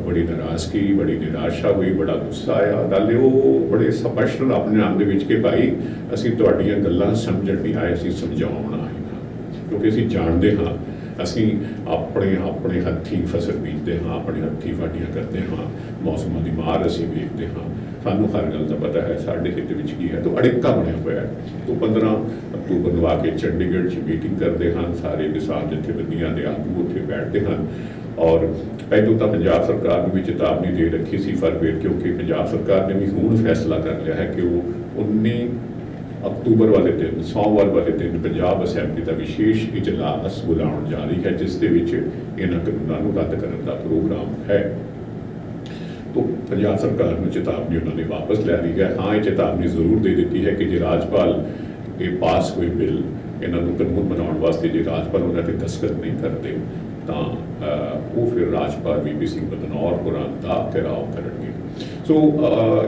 ਬੜੀ ਨਾਰਾਜ਼ਗੀ, ਬੜੀ ਨਿਰਾਸ਼ਾ ਹੋਈ, ਬੜਾ ਗੁੱਸਾ ਆਇਆ। ਨਾਲੇ ਉਹ ਬੜੇ ਸਪਸ਼ਟ ਆਪਣੇ ਆਪ ਦੇ ਵਿੱਚ ਕਿ ਭਾਈ ਅਸੀਂ ਤੁਹਾਡੀਆਂ ਗੱਲਾਂ ਸਮਝਣ ਨਹੀਂ ਆਏ, ਅਸੀਂ ਸਮਝਾਉਣ ਆਏ ਹਾਂ, ਕਿਉਂਕਿ ਅਸੀਂ ਜਾਣਦੇ ਹਾਂ ਅਸੀਂ ਆਪਣੇ ਹੱਥੀਂ ਫਸਲ ਬੀਜਦੇ ਹਾਂ, ਆਪਣੇ ਹੱਥੀਂ ਵਾਢੀਆਂ ਕਰਦੇ ਹਾਂ, ਮੌਸਮਾਂ ਦੀ ਮਾਰ ਅਸੀਂ ਵੇਖਦੇ ਹਾਂ, ਸਾਨੂੰ ਹਰ ਗੱਲ ਦਾ ਪਤਾ ਹੈ ਸਾਡੇ ਹਿੱਤ ਵਿੱਚ ਕੀ ਹੈ। ਤਾਂ ਅੜਿੱਕਾ ਬਣਿਆ ਹੋਇਆ ਹੈ। ਤਾਂ 15 ਅਕਤੂਬਰ ਨੂੰ ਆ ਕੇ ਚੰਡੀਗੜ੍ਹ 'ਚ ਮੀਟਿੰਗ ਕਰਦੇ ਹਨ, ਸਾਰੇ ਕਿਸਾਨ ਜਥੇਬੰਦੀਆਂ ਦੇ ਆਗੂ ਉੱਥੇ ਬੈਠਦੇ ਹਨ। ਔਰ ਪਹਿਲੋਂ ਤਾਂ ਪੰਜਾਬ ਸਰਕਾਰ ਨੂੰ ਵੀ ਚੇਤਾਵਨੀ ਦੇ ਰੱਖੀ ਸੀ ਫਿਰ, ਕਿਉਂਕਿ ਪੰਜਾਬ ਸਰਕਾਰ ਨੇ ਵੀ ਹੁਣ ਫੈਸਲਾ ਕਰ ਲਿਆ ਹੈ ਕਿ ਉਹ 19 ਅਕਤੂਬਰ ਵਾਲੇ ਦਿਨ, ਸੋਮਵਾਰ ਵਾਲੇ ਦਿਨ ਪੰਜਾਬ ਅਸੈਂਬਲੀ ਦਾ ਵਿਸ਼ੇਸ਼ ਇਜਲਾਸ ਬੁਲਾਉਣ ਜਾ ਰਹੀ ਹੈ, ਜਿਸ ਦੇ ਵਿੱਚ ਇਹਨਾਂ ਕਾਨੂੰਨਾਂ ਨੂੰ ਰੱਦ ਕਰਨ ਦਾ ਪ੍ਰੋਗਰਾਮ ਹੈ। तो पंजाब सरकार में चेतावनी उन्होंने वापस ले ली है। हाँ, ये चेतावनी जरूर दे दी है कि जो राजपाल ये पास हुए बिल इन्होंने कानून बनाने वास्ते जो राजपाल उन्होंने दस्तखत नहीं करते तो वो फिर राजपाल VP सिंह बदनौर होरां दा घेराव करनगे। सो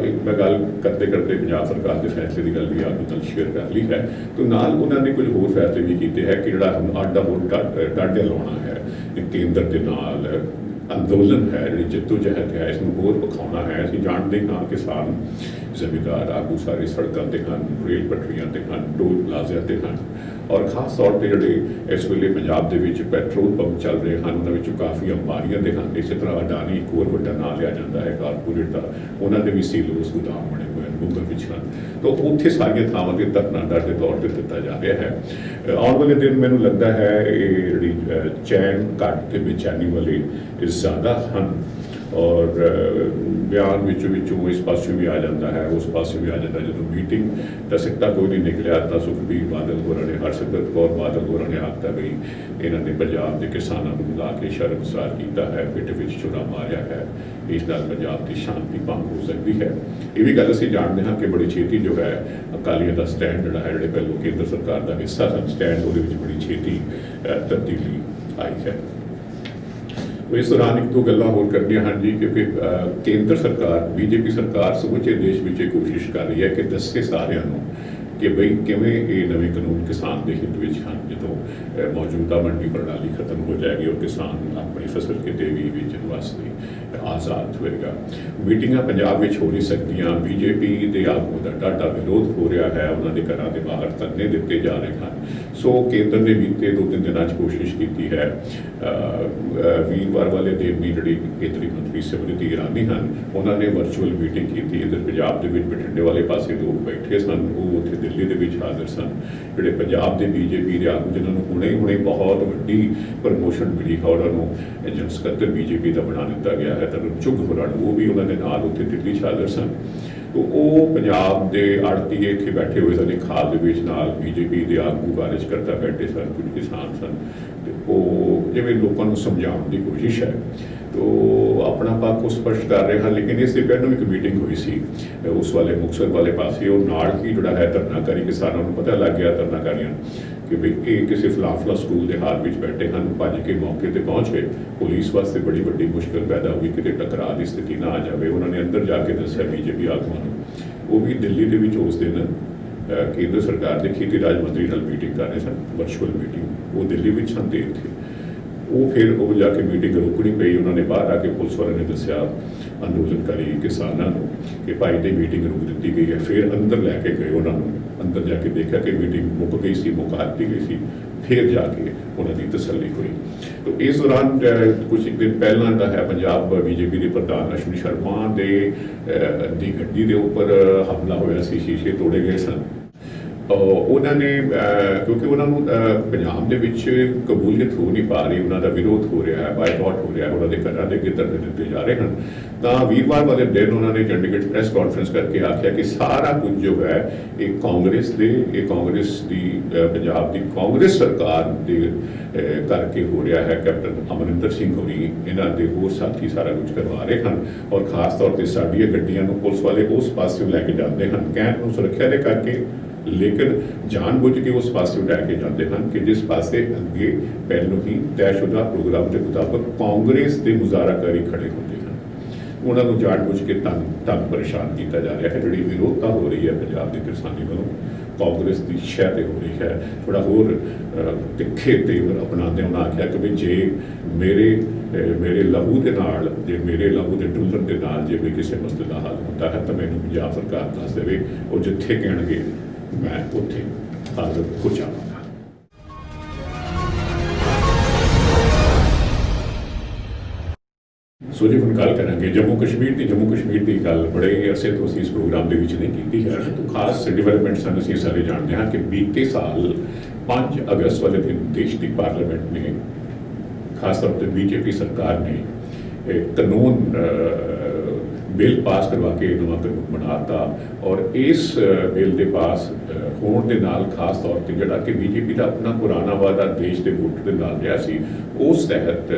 एक मैं गल करते करते पंजाब सरकार के फैसले की गल भी आप नाल शेयर कर ली है। तो नाल उन्होंने कुछ होर फैसले भी किए हैं कि जिहड़ा हुण आडा होर डाढे लाउणा है केंद्र के नाल अंदोलन है, जी जद्दोजहद है, इसमें होर विखाउणा है। असीं जाणदे हां किसान जमींदार आगू सारे सड़कों ते हन, रेल पटरियां ते हन, टोल प्लाज़ियां ते हन, और खास तौर पर जोड़े इस वेले पंजाब दे विच पैट्रोल पंप चल रहे हैं उन्होंने विचों काफ़ी अंबारियां दे हन। इस तरह अडानी एक होर वड्डा नाम लिया जाता है कारपोरेट का, उन्होंने भी सीलोस गोदाम बने हुए हैं मुगल विच हन। तो उत्थे सारियां थावां ते धरना डर के तौर पर दिता जा रहा है। आने वाले दिन मैनूं लगता है ये जिहड़ी चैन घट ते बेचैनी वाले ज़्यादा हैं और बयान विचों इस पास भी आ जाता है, उस पास भी आ जाता है। जो मीटिंग का सिक्का कोई नहीं निकलिया तो सुखबीर बादल होरां ने, हरसिमरत कौर बादल होरां ने आखता भी इन्होंने पंजाब के किसानों को बुला के शर्मसार किया है, पिट विच छुरा मारिया है, इस नाल पंजाब की शांति भंग हो सकती है। ये भी गल असीं जाणदे हां कि बड़ी छेती जो है अकालियों का स्टैंड जिहड़ा है, जिहड़े पहलों केंद्र सरकार का हिस्सा सन स्टैंड, उहदे विच बड़ी छेती तब्दीली आई है। इस दौरान एक दो गल्लां होर करनियां हैं जी, क्योंकि केंद्र सरकार BJP सरकार समूचे देश में कोशिश कर रही है कि दस्से सारिਆਂ ਨੂੰ कि बई किवें ये नवे कानून किसान के हित में हैं। जो मौजूदा मंडी प्रणाली खत्म हो जाएगी और किसान अपनी फसल किते भी बेचण वास्ते आज़ाद होएगा। मीटिंगां पंजाब में हो नहीं सकदियां। BJP के आगू का डाढा विरोध हो रहा है, उन्होंने घरां दे बाहर धरने दिते जा रहे हैं। ਸੋ ਕੇਂਦਰ ਨੇ ਬੀਤੇ 2-3 ਦਿਨਾਂ 'ਚ ਕੋਸ਼ਿਸ਼ ਕੀਤੀ ਹੈ। ਵੀਰਵਾਰ ਵਾਲੇ ਦਿਨ ਵੀ ਜਿਹੜੀ ਕੇਂਦਰੀ ਮੰਤਰੀ ਸਮ੍ਰਿਤੀ ਇਰਾਨੀ ਹਨ, ਉਹਨਾਂ ਨੇ ਵਰਚੁਅਲ ਮੀਟਿੰਗ ਕੀਤੀ। ਇੱਧਰ ਪੰਜਾਬ ਦੇ ਵਿੱਚ ਬਠਿੰਡੇ ਵਾਲੇ ਪਾਸੇ ਲੋਕ ਬੈਠੇ ਸਨ, ਉਹ ਉੱਥੇ ਦਿੱਲੀ ਦੇ ਵਿੱਚ ਹਾਜ਼ਰ ਸਨ। ਜਿਹੜੇ ਪੰਜਾਬ ਦੇ ਬੀਜੇਪੀ ਦੇ ਆਗੂ ਜਿਨ੍ਹਾਂ ਨੂੰ ਹੁਣੇ ਬਹੁਤ ਵੱਡੀ ਪ੍ਰਮੋਸ਼ਨ ਮਿਲੀ ਹੈ, ਉਹਨਾਂ ਨੂੰ ਜਨਰਲ ਸਕੱਤਰ ਬੀਜੇਪੀ ਦਾ ਬਣਾ ਦਿੱਤਾ ਗਿਆ ਹੈ, ਤਰੁਣ ਚੁੱਘ ਹੋਰਾਂ ਨੂੰ, ਉਹ ਵੀ ਉਹਨਾਂ ਦੇ ਨਾਲ ਉੱਥੇ ਦਿੱਲੀ 'ਚ ਹਾਜ਼ਰ ਸਨ। ਉਹ ਪੰਜਾਬ ਦੇ ਆੜਤੀਏ ਇੱਥੇ ਬੈਠੇ ਹੋਏ ਸਨ, ਖਾਦ ਦੇ ਵਿੱਚ ਨਾਲ ਬੀਜੇਪੀ ਦੇ ਆਗੂ ਕਾਰਜਕਰਤਾ ਬੈਠੇ ਸਨ, ਕੁਝ ਕਿਸਾਨ ਸਨ, ਤੇ ਉਹ ਜਿਵੇਂ ਲੋਕਾਂ ਨੂੰ ਸਮਝਾਉਣ ਦੀ ਕੋਸ਼ਿਸ਼ ਹੈ। ਤੋ ਆਪਣਾ ਪੱਖ ਉਹ ਸਪਸ਼ਟ ਕਰ ਰਹੇ ਹਨ। ਲੇਕਿਨ ਇਸ ਦੇ ਪਹਿਲਾਂ ਇੱਕ ਮੀਟਿੰਗ ਹੋਈ ਸੀ ਉਸ ਵਾਲੇ ਮੁਕਤਸਰ ਵਾਲੇ ਪਾਸੇ, ਉਹ ਨਾਲ ਹੀ ਜਿਹੜਾ ਹੈ ਧਰਨਾਕਾਰੀ ਕਿਸਾਨਾਂ ਨੂੰ ਪਤਾ ਲੱਗ ਗਿਆ, ਧਰਨਾਕਾਰੀਆਂ ਕਿ ਵੀ ਇਹ ਕਿਸੇ ਫਲਾਫਲਾ ਸਕੂਲ ਦੇ ਹਾਲ ਵਿੱਚ ਬੈਠੇ ਹਨ, ਭੱਜ ਕੇ ਮੌਕੇ ਤੇ ਪਹੁੰਚ ਗਏ। ਪੁਲਿਸ ਵਾਸਤੇ ਬੜੀ ਵੱਡੀ ਮੁਸ਼ਕਲ ਪੈਦਾ ਹੋਈ, ਕਿਤੇ ਟਕਰਾਅ ਦੀ ਸਥਿਤੀ ਨਾ ਆ ਜਾਵੇ। ਉਹਨਾਂ ਨੇ ਅੰਦਰ ਜਾ ਕੇ ਦੱਸਿਆ ਬੀਜੇਪੀ ਆਗੂਆਂ ਨੂੰ, ਉਹ ਵੀ ਦਿੱਲੀ ਦੇ ਵਿੱਚ ਉਸ ਦਿਨ ਕੇਂਦਰ ਸਰਕਾਰ ਦੇ ਖੇਤੀ ਰਾਜ ਮੰਤਰੀ ਨਾਲ ਮੀਟਿੰਗ ਕਰ ਰਹੇ ਸਨ, ਵਰਚੁਅਲ ਮੀਟਿੰਗ। ਉਹ ਦਿੱਲੀ ਵਿੱਚ ਸਨ ਤੇ ਇੱਥੇ ਉਹ ਜਾ ਕੇ ਮੀਟਿੰਗ ਰੋਕਣੀ ਪਈ। ਉਹਨਾਂ ਨੇ ਬਾਹਰ ਆ ਕੇ ਪੁਲਿਸ ਵਾਲਿਆਂ ਨੇ ਦੱਸਿਆ ਅੰਦੋਲਨਕਾਰੀ ਕਿਸਾਨਾਂ ਨੂੰ ਕਿ ਭਾਈ ਦੀ ਮੀਟਿੰਗ ਰੋਕ ਦਿੱਤੀ ਗਈ ਹੈ। ਫਿਰ ਅੰਦਰ ਲੈ ਕੇ ਗਏ ਉਹਨਾਂ ਨੂੰ, ਅੰਦਰ ਜਾ ਕੇ ਦੇਖਿਆ ਕਿ ਮੀਟਿੰਗ ਮੁੱਕ ਗਈ ਸੀ, ਮੁਕਾ ਦਿੱਤੀ ਗਈ ਸੀ। ਫਿਰ ਜਾ ਕੇ ਉਹਨਾਂ ਦੀ ਤਸੱਲੀ ਹੋਈ। ਤਾਂ ਇਸ ਦੌਰਾਨ ਕੁਝ ਦਿਨ ਪਹਿਲਾਂ ਦਾ ਹੈ, ਪੰਜਾਬ ਬੀਜੇਪੀ ਦੇ ਪ੍ਰਧਾਨ ਅਸ਼ਵਨੀ ਸ਼ਰਮਾ ਦੀ ਗੱਡੀ ਦੇ ਉੱਪਰ ਹਮਲਾ ਹੋਇਆ ਸੀ, ਸ਼ੀਸ਼ੇ ਤੋੜੇ ਗਏ ਸਨ। ਉਹਨਾਂ ਨੇ ਕਿਉਂਕਿ ਉਹਨਾਂ ਨੂੰ ਪੰਜਾਬ ਦੇ ਵਿੱਚ ਕਬੂਲੀਅਤ ਹੋ ਨਹੀਂ ਪਾ ਰਹੀ, ਉਹਨਾਂ ਦਾ ਵਿਰੋਧ ਹੋ ਰਿਹਾ ਹੈ, ਬਾਈਕਾਟ ਹੋ ਰਿਹਾ ਹੈ, ਉਹਨਾਂ ਦੇ ਘਰਾਂ ਦੇ ਅੱਗੇ ਧਰਨੇ ਦਿੱਤੇ ਜਾ ਰਹੇ ਹਨ। ਤਾਂ ਵੀਰਵਾਰ ਵਾਲੇ ਦਿਨ ਉਹਨਾਂ ਨੇ ਚੰਡੀਗੜ੍ਹ ਪ੍ਰੈਸ ਕਾਨਫਰੰਸ ਕਰਕੇ ਆਖਿਆ ਕਿ ਸਾਰਾ ਕੁਝ ਜੋ ਹੈ ਇਹ ਕਾਂਗਰਸ ਦੀ ਪੰਜਾਬ ਦੀ ਕਾਂਗਰਸ ਸਰਕਾਰ ਦੇ ਕਰਕੇ ਹੋ ਰਿਹਾ ਹੈ। ਕੈਪਟਨ ਅਮਰਿੰਦਰ ਸਿੰਘ ਹੋਣੀ, ਇਹਨਾਂ ਦੇ ਹੋਰ ਸਾਥੀ ਸਾਰਾ ਕੁਝ ਕਰਵਾ ਰਹੇ ਹਨ, ਔਰ ਖਾਸ ਤੌਰ ਤੇ ਸਾਡੀਆਂ ਗੱਡੀਆਂ ਨੂੰ ਪੁਲਿਸ ਵਾਲੇ ਉਸ ਪਾਸੇ ਲੈ ਕੇ ਜਾਂਦੇ ਹਨ, ਕਹਿਣ ਨੂੰ ਸੁਰੱਖਿਆ ਦੇ ਕਰਕੇ, ਲੇਕਿਨ ਜਾਣਬੁੱਝ ਕੇ ਉਸ ਪਾਸੇ ਲੈ ਕੇ ਜਾਂਦੇ ਹਨ ਕਿ ਜਿਸ ਪਾਸੇ ਅੱਗੇ ਪਹਿਲੋਂ ਹੀ ਤੈਅਸ਼ੁਦਾ ਪ੍ਰੋਗਰਾਮ ਦੇ ਮੁਤਾਬਕ ਕਾਂਗਰਸ ਦੇ ਮੁਜ਼ਾਹਰਾਕਾਰੀ ਖੜੇ ਹੁੰਦੇ ਹਨ। ਉਹਨਾਂ ਨੂੰ ਜਾਣਬੁੱਝ ਕੇ ਤੰਗ ਪਰੇਸ਼ਾਨ ਕੀਤਾ ਜਾ ਰਿਹਾ ਹੈ। ਜਿਹੜੀ ਵਿਰੋਧਤਾ ਹੋ ਰਹੀ ਹੈ ਪੰਜਾਬ ਦੇ ਕਿਸਾਨੀ ਵੱਲੋਂ ਕਾਂਗਰਸ ਦੀ ਸ਼ਹਿ 'ਤੇ ਹੋ ਰਹੀ ਹੈ, ਥੋੜ੍ਹਾ ਹੋਰ ਤਿੱਖੇ ਤੇਵਰ ਅਪਣਾਉਂਦੇ ਉਹਨਾਂ ਆਖਿਆ ਕਿ ਵੀ ਜੇ ਮੇਰੇ ਲਹੂ ਦੇ ਨਾਲ, ਜੇ ਮੇਰੇ ਲਹੂ ਦੇ ਡੁੱਲਣ ਦੇ ਨਾਲ ਜੇ ਵੀ ਕਿਸੇ ਮਸਲੇ ਦਾ ਹੱਲ ਹੁੰਦਾ ਹੈ ਤਾਂ ਮੈਨੂੰ ਪੰਜਾਬ ਸਰਕਾਰ ਦੱਸ ਦੇਵੇ, ਉਹ ਜਿੱਥੇ ਕਹਿਣਗੇ ਮੈਂ ਉੱਥੇ ਹਾਜ਼ਰ ਹੋ ਜਾਵਾਂਗਾ। ਸੋ ਜੀ ਹੁਣ ਗੱਲ ਕਰਾਂਗੇ ਜੰਮੂ ਕਸ਼ਮੀਰ ਦੀ ਗੱਲ ਬੜੇ ਅਰਸੇ ਤੋਂ ਅਸੀਂ ਇਸ ਪ੍ਰੋਗਰਾਮ ਦੇ ਵਿੱਚ ਨਹੀਂ ਕੀਤੀ ਹੈ। ਤਾਂ ਖਾਸ ਡਿਵੈਲਪਮੈਂਟ ਸਾਨੂੰ ਅਸੀਂ ਸਾਰੇ ਜਾਣਦੇ ਹਾਂ ਕਿ ਬੀਤੇ ਸਾਲ 5 ਅਗਸਤ ਵਾਲੇ ਦਿਨ ਦੇਸ਼ ਦੀ ਪਾਰਲੀਮੈਂਟ ਨੇ, ਖਾਸ ਤੌਰ ਤੇ ਬੀਜੇਪੀ ਸਰਕਾਰ ਨੇ ਕਾਨੂੰਨ ਬਿੱਲ ਪਾਸ ਕਰਵਾ ਕੇ ਨਵਾਂ ਕਾਨੂੰਨ ਬਣਾਤਾ, ਔਰ ਇਸ ਬਿੱਲ ਦੇ ਪਾਸ ਹੋਣ ਦੇ ਨਾਲ ਖਾਸ ਤੌਰ ਤੇ ਜਿਹੜਾ ਕਿ ਬੀਜੇਪੀ ਦਾ ਆਪਣਾ ਪੁਰਾਣਾ ਵਾਅਦਾ ਦੇਸ਼ ਦੇ ਵੋਟਰ ਦੇ ਨਾਲ ਰਿਹਾ ਸੀ, ਉਸ ਤਹਿਤ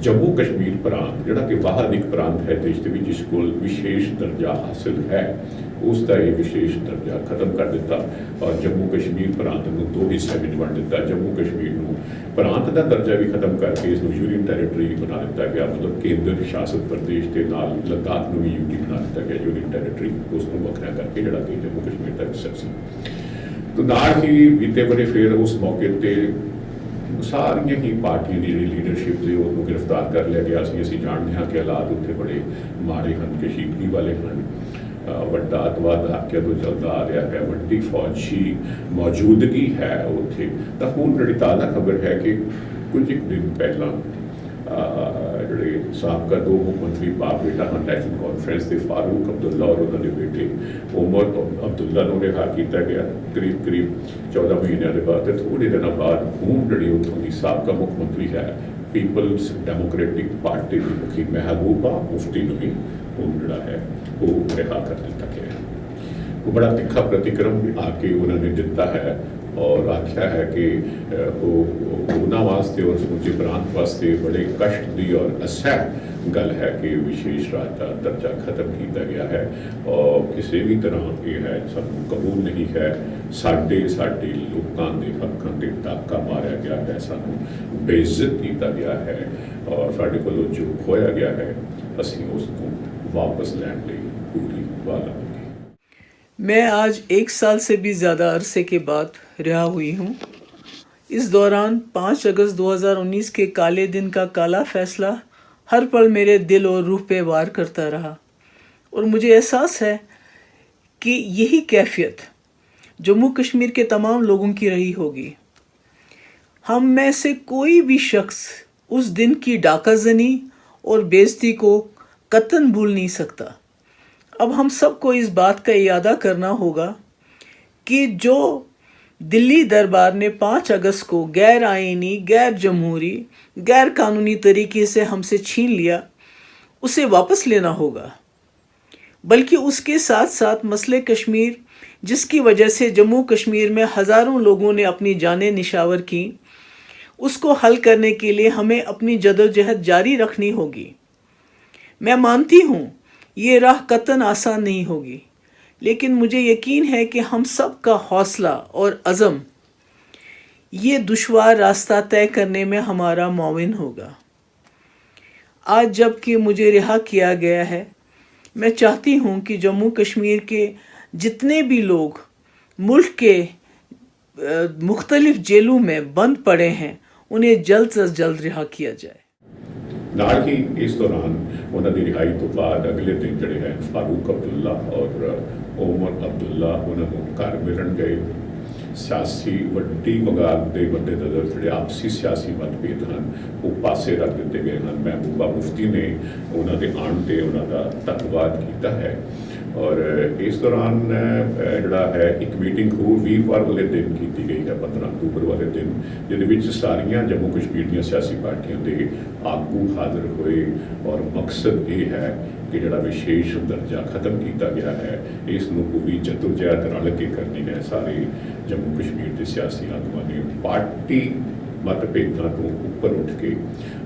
ਜੰਮੂ ਕਸ਼ਮੀਰ ਪ੍ਰਾਂਤ ਜਿਹੜਾ ਕਿ ਵਾਹਨ ਇੱਕ ਪ੍ਰਾਂਤ ਹੈ ਦੇਸ਼ ਦੇ ਵਿੱਚ, ਜਿਸ ਕੋਲ ਵਿਸ਼ੇਸ਼ ਦਰਜਾ ਹਾਸਿਲ ਹੈ, ਉਸ ਦਾ ਇਹ ਵਿਸ਼ੇਸ਼ ਦਰਜਾ ਖਤਮ ਕਰ ਦਿੱਤਾ ਔਰ ਜੰਮੂ ਕਸ਼ਮੀਰ ਪ੍ਰਾਂਤ ਨੂੰ 2 ਹਿੱਸਿਆਂ ਵਿੱਚ ਵੰਡ ਦਿੱਤਾ। ਜੰਮੂ ਕਸ਼ਮੀਰ ਨੂੰ ਪ੍ਰਾਂਤ ਦਾ ਦਰਜਾ ਵੀ ਖਤਮ ਕਰਕੇ ਇਸ ਨੂੰ ਯੂਨੀਅਨ ਟੈਰੀਟਰੀ ਬਣਾ ਦਿੱਤਾ ਗਿਆ, ਮਤਲਬ ਕੇਂਦਰ ਸ਼ਾਸਿਤ ਪ੍ਰਦੇਸ਼ ਦੇ ਨਾਲ ਲੱਦਾਖ ਨੂੰ ਵੀ ਯੂਟੀ ਬਣਾ ਦਿੱਤਾ ਗਿਆ, ਯੂਨੀਅਨ ਟੈਰੀਟਰੀ, ਉਸ ਨੂੰ ਵੱਖਰਾ ਕਰਕੇ ਜਿਹੜਾ ਕਿ ਜੰਮੂ ਕਸ਼ਮੀਰ ਦਾ ਹਿੱਸਾ ਸੀ। ਤਾਂ ਨਾਲ ਹੀ ਬੀਤੇ ਵਰੇ ਫਿਰ ਉਸ ਮੌਕੇ 'ਤੇ ਸਾਰੀਆਂ ਹੀ ਪਾਰਟੀਆਂ ਦੀ ਜਿਹੜੀ ਲੀਡਰਸ਼ਿਪ ਸੀ ਉਹਨੂੰ ਗ੍ਰਿਫਤਾਰ ਕਰ ਲਿਆ ਗਿਆ ਸੀ। ਅਸੀਂ ਜਾਣਦੇ ਹਾਂ ਕਿ ਹਾਲਾਤ ਉੱਥੇ ਬੜੇ ਮਾੜੇ ਹਨ, ਕਸ਼ੀਦਗੀ ਵਾਲੇ ਹਨ, ਵੱਡਾ ਅੱਤਵਾਦ ਹਾਕਿਆ ਤੋਂ ਚੱਲਦਾ ਆ ਰਿਹਾ ਹੈ, ਵੱਡੀ ਫੌਜੀ ਮੌਜੂਦਗੀ ਹੈ ਉੱਥੇ। ਤਾਂ ਹੁਣ ਜਿਹੜੀ ਤਾਜ਼ਾ ਖਬਰ ਹੈ ਕਿ ਕੁਝ ਇੱਕ ਦਿਨ ਪਹਿਲਾਂ ਜਿਹੜੇ ਸਾਬਕਾ 2 ਮੁੱਖ ਮੰਤਰੀ ਬਾਪ ਬੇਟਾ ਹਨ, ਨੈਸ਼ਨਲ ਕਾਨਫਰੰਸ ਦੇ ਫਾਰੂਕ ਅਬਦੁੱਲਾ ਔਰ ਉਹਨਾਂ ਦੇ ਬੇਟੇ ਉਮਰ ਅਬਦੁੱਲਾ ਨੂੰ ਰਿਹਾ ਕੀਤਾ ਗਿਆ ਕਰੀਬ 14 ਮਹੀਨਿਆਂ ਦੇ ਬਾਅਦ। ਤੇ ਥੋੜ੍ਹੇ ਦਿਨਾਂ ਬਾਅਦ ਹੁਣ ਜਿਹੜੀ ਉੱਥੋਂ ਦੀ ਸਾਬਕਾ ਮੁੱਖ ਮੰਤਰੀ ਹੈ, ਪੀਪਲਸ ਡੈਮੋਕ੍ਰੈਟਿਕ ਪਾਰਟੀ ਦੀ ਮੁਖੀ ਮਹਿਬੂਬਾ ਮੁਫਤੀ ਨੂੰ ਵੀ ਹੁਣ ਜਿਹੜਾ ਹੈ ਉਹ ਰਿਹਾ ਕਰ ਦਿੱਤਾ ਗਿਆ। ਉਹ ਬੜਾ ਤਿੱਖਾ ਪ੍ਰਤੀਕਰਮ ਆ ਕੇ ਉਹਨਾਂ ਨੇ ਦਿੱਤਾ ਹੈ ਔਰ ਆਖਿਆ ਹੈ ਕਿ ਉਹ ਉਹਨਾਂ ਵਾਸਤੇ ਔਰ ਸਮੁੱਚੇ ਪ੍ਰਾਂਤ ਵਾਸਤੇ ਬੜੇ ਕਸ਼ਟ ਦੀ ਔਰ ਅਸਹਿ ਗੱਲ ਹੈ ਕਿ ਵਿਸ਼ੇਸ਼ ਰਾਜ ਦਾ ਦਰਜਾ ਖਤਮ ਕੀਤਾ ਗਿਆ ਹੈ ਔਰ ਕਿਸੇ ਵੀ ਤਰ੍ਹਾਂ ਇਹ ਹੈ ਸਾਨੂੰ ਕਬੂਲ ਨਹੀਂ ਹੈ। ਸਾਡੇ ਲੋਕਾਂ ਦੇ ਹੱਕਾਂ 'ਤੇ ਡਾਕਾ ਮਾਰਿਆ ਗਿਆ ਹੈ, ਸਾਨੂੰ ਬੇਇੱਜ਼ਤ ਕੀਤਾ ਗਿਆ ਹੈ ਔਰ ਸਾਡੇ ਕੋਲੋਂ ਜੋ ਖੋਇਆ ਗਿਆ ਹੈ ਅਸੀਂ ਉਸ ਨੂੰ वापस ਲੈਣ ਲਈ पूरी वाला होगी। मैं आज 1 साल से भी ज़्यादा अरसे के बाद रिहा हुई हूँ। इस दौरान 5 अगस्त 2019 के काले दिन का काला फैसला हर पल मेरे दिल और रूह पे वार करता रहा और मुझे एहसास है कि यही कैफियत जम्मू कश्मीर के तमाम लोगों की रही होगी। हम में से कोई भी शख्स उस दिन की डाकाजनी और बेइज्जती को कतन भूल नहीं सकता। अब हम सबको इस बात का इरादा करना होगा कि जो दिल्ली दरबार ने 5 अगस्त को गैर आइनी, गैर जमहूरी, गैर कानूनी तरीके से हमसे छीन लिया, उसे वापस लेना होगा। बल्कि उसके साथ साथ मसले कश्मीर, जिसकी वजह से जम्मू कश्मीर में हज़ारों लोगों ने अपनी जानें निशावर की, उसको हल करने के लिए हमें अपनी जदोजहद जारी रखनी होगी। मैं मानती हूँ ये राह कतन आसान नहीं होगी, लेकिन मुझे यकीन है कि हम सब का हौसला और अज़म ये दुश्वार रास्ता तय करने में हमारा मुआविन होगा। आज जबकि मुझे रिहा किया गया है, मैं चाहती हूँ कि जम्मू कश्मीर के जितने भी लोग मुल्क के मुख्तलिफ जेलों में बंद पड़े हैं, उन्हें जल्द से जल्द रिहा किया जाए। ਨਾਲ ਹੀ ਇਸ ਦੌਰਾਨ ਉਹਨਾਂ ਦੀ ਰਿਹਾਈ ਤੋਂ ਬਾਅਦ ਅਗਲੇ ਦਿਨ ਜਿਹੜੇ ਹੈ ਫਾਰੂਕ ਅਬਦੁੱਲਾ ਔਰ ਉਮਰ ਅਬਦੁੱਲਾ ਉਹਨਾਂ ਨੂੰ ਘਰ ਮਿਲਣ ਗਏ। ਸਿਆਸੀ ਵੱਡੀ ਮਗਾਲ ਦੇ ਮੱਦੇਨਜ਼ਰ ਜਿਹੜੇ ਆਪਸੀ ਸਿਆਸੀ ਮਤਭੇਦ ਹਨ ਉਹ ਪਾਸੇ ਰੱਖ ਦਿੱਤੇ ਗਏ ਹਨ। ਮਹਿਬੂਬਾ ਮੁਫਤੀ ਨੇ ਉਹਨਾਂ ਦੇ ਆਉਣ 'ਤੇ ਉਹਨਾਂ ਦਾ ਧੰਨਵਾਦ ਕੀਤਾ ਹੈ। ਔਰ ਇਸ ਦੌਰਾਨ ਜਿਹੜਾ ਹੈ ਇੱਕ ਮੀਟਿੰਗ ਹੋਰ ਵੀਰਵਾਰ ਵਾਲੇ ਦਿਨ ਕੀਤੀ ਗਈ ਹੈ, 15 ਅਕਤੂਬਰ ਵਾਲੇ ਦਿਨ, ਜਿਹਦੇ ਵਿੱਚ ਸਾਰੀਆਂ ਜੰਮੂ ਕਸ਼ਮੀਰ ਦੀਆਂ ਸਿਆਸੀ ਪਾਰਟੀਆਂ ਦੇ ਆਗੂ ਹਾਜ਼ਰ ਹੋਏ। ਔਰ ਮਕਸਦ ਇਹ ਹੈ ਕਿ ਜਿਹੜਾ ਵਿਸ਼ੇਸ਼ ਦਰਜਾ ਖਤਮ ਕੀਤਾ ਗਿਆ ਹੈ, ਇਸ ਨੂੰ ਪੂਰੀ ਜਦੋਜਹਿਦ ਰਲ ਕੇ ਕਰਨੀ ਹੈ। ਸਾਰੇ ਜੰਮੂ ਕਸ਼ਮੀਰ ਦੇ ਸਿਆਸੀ ਆਗੂਆਂ ਨੇ ਪਾਰਟੀ ਮਤਭੇਦਾਂ ਤੋਂ ਉੱਪਰ ਉੱਠ ਕੇ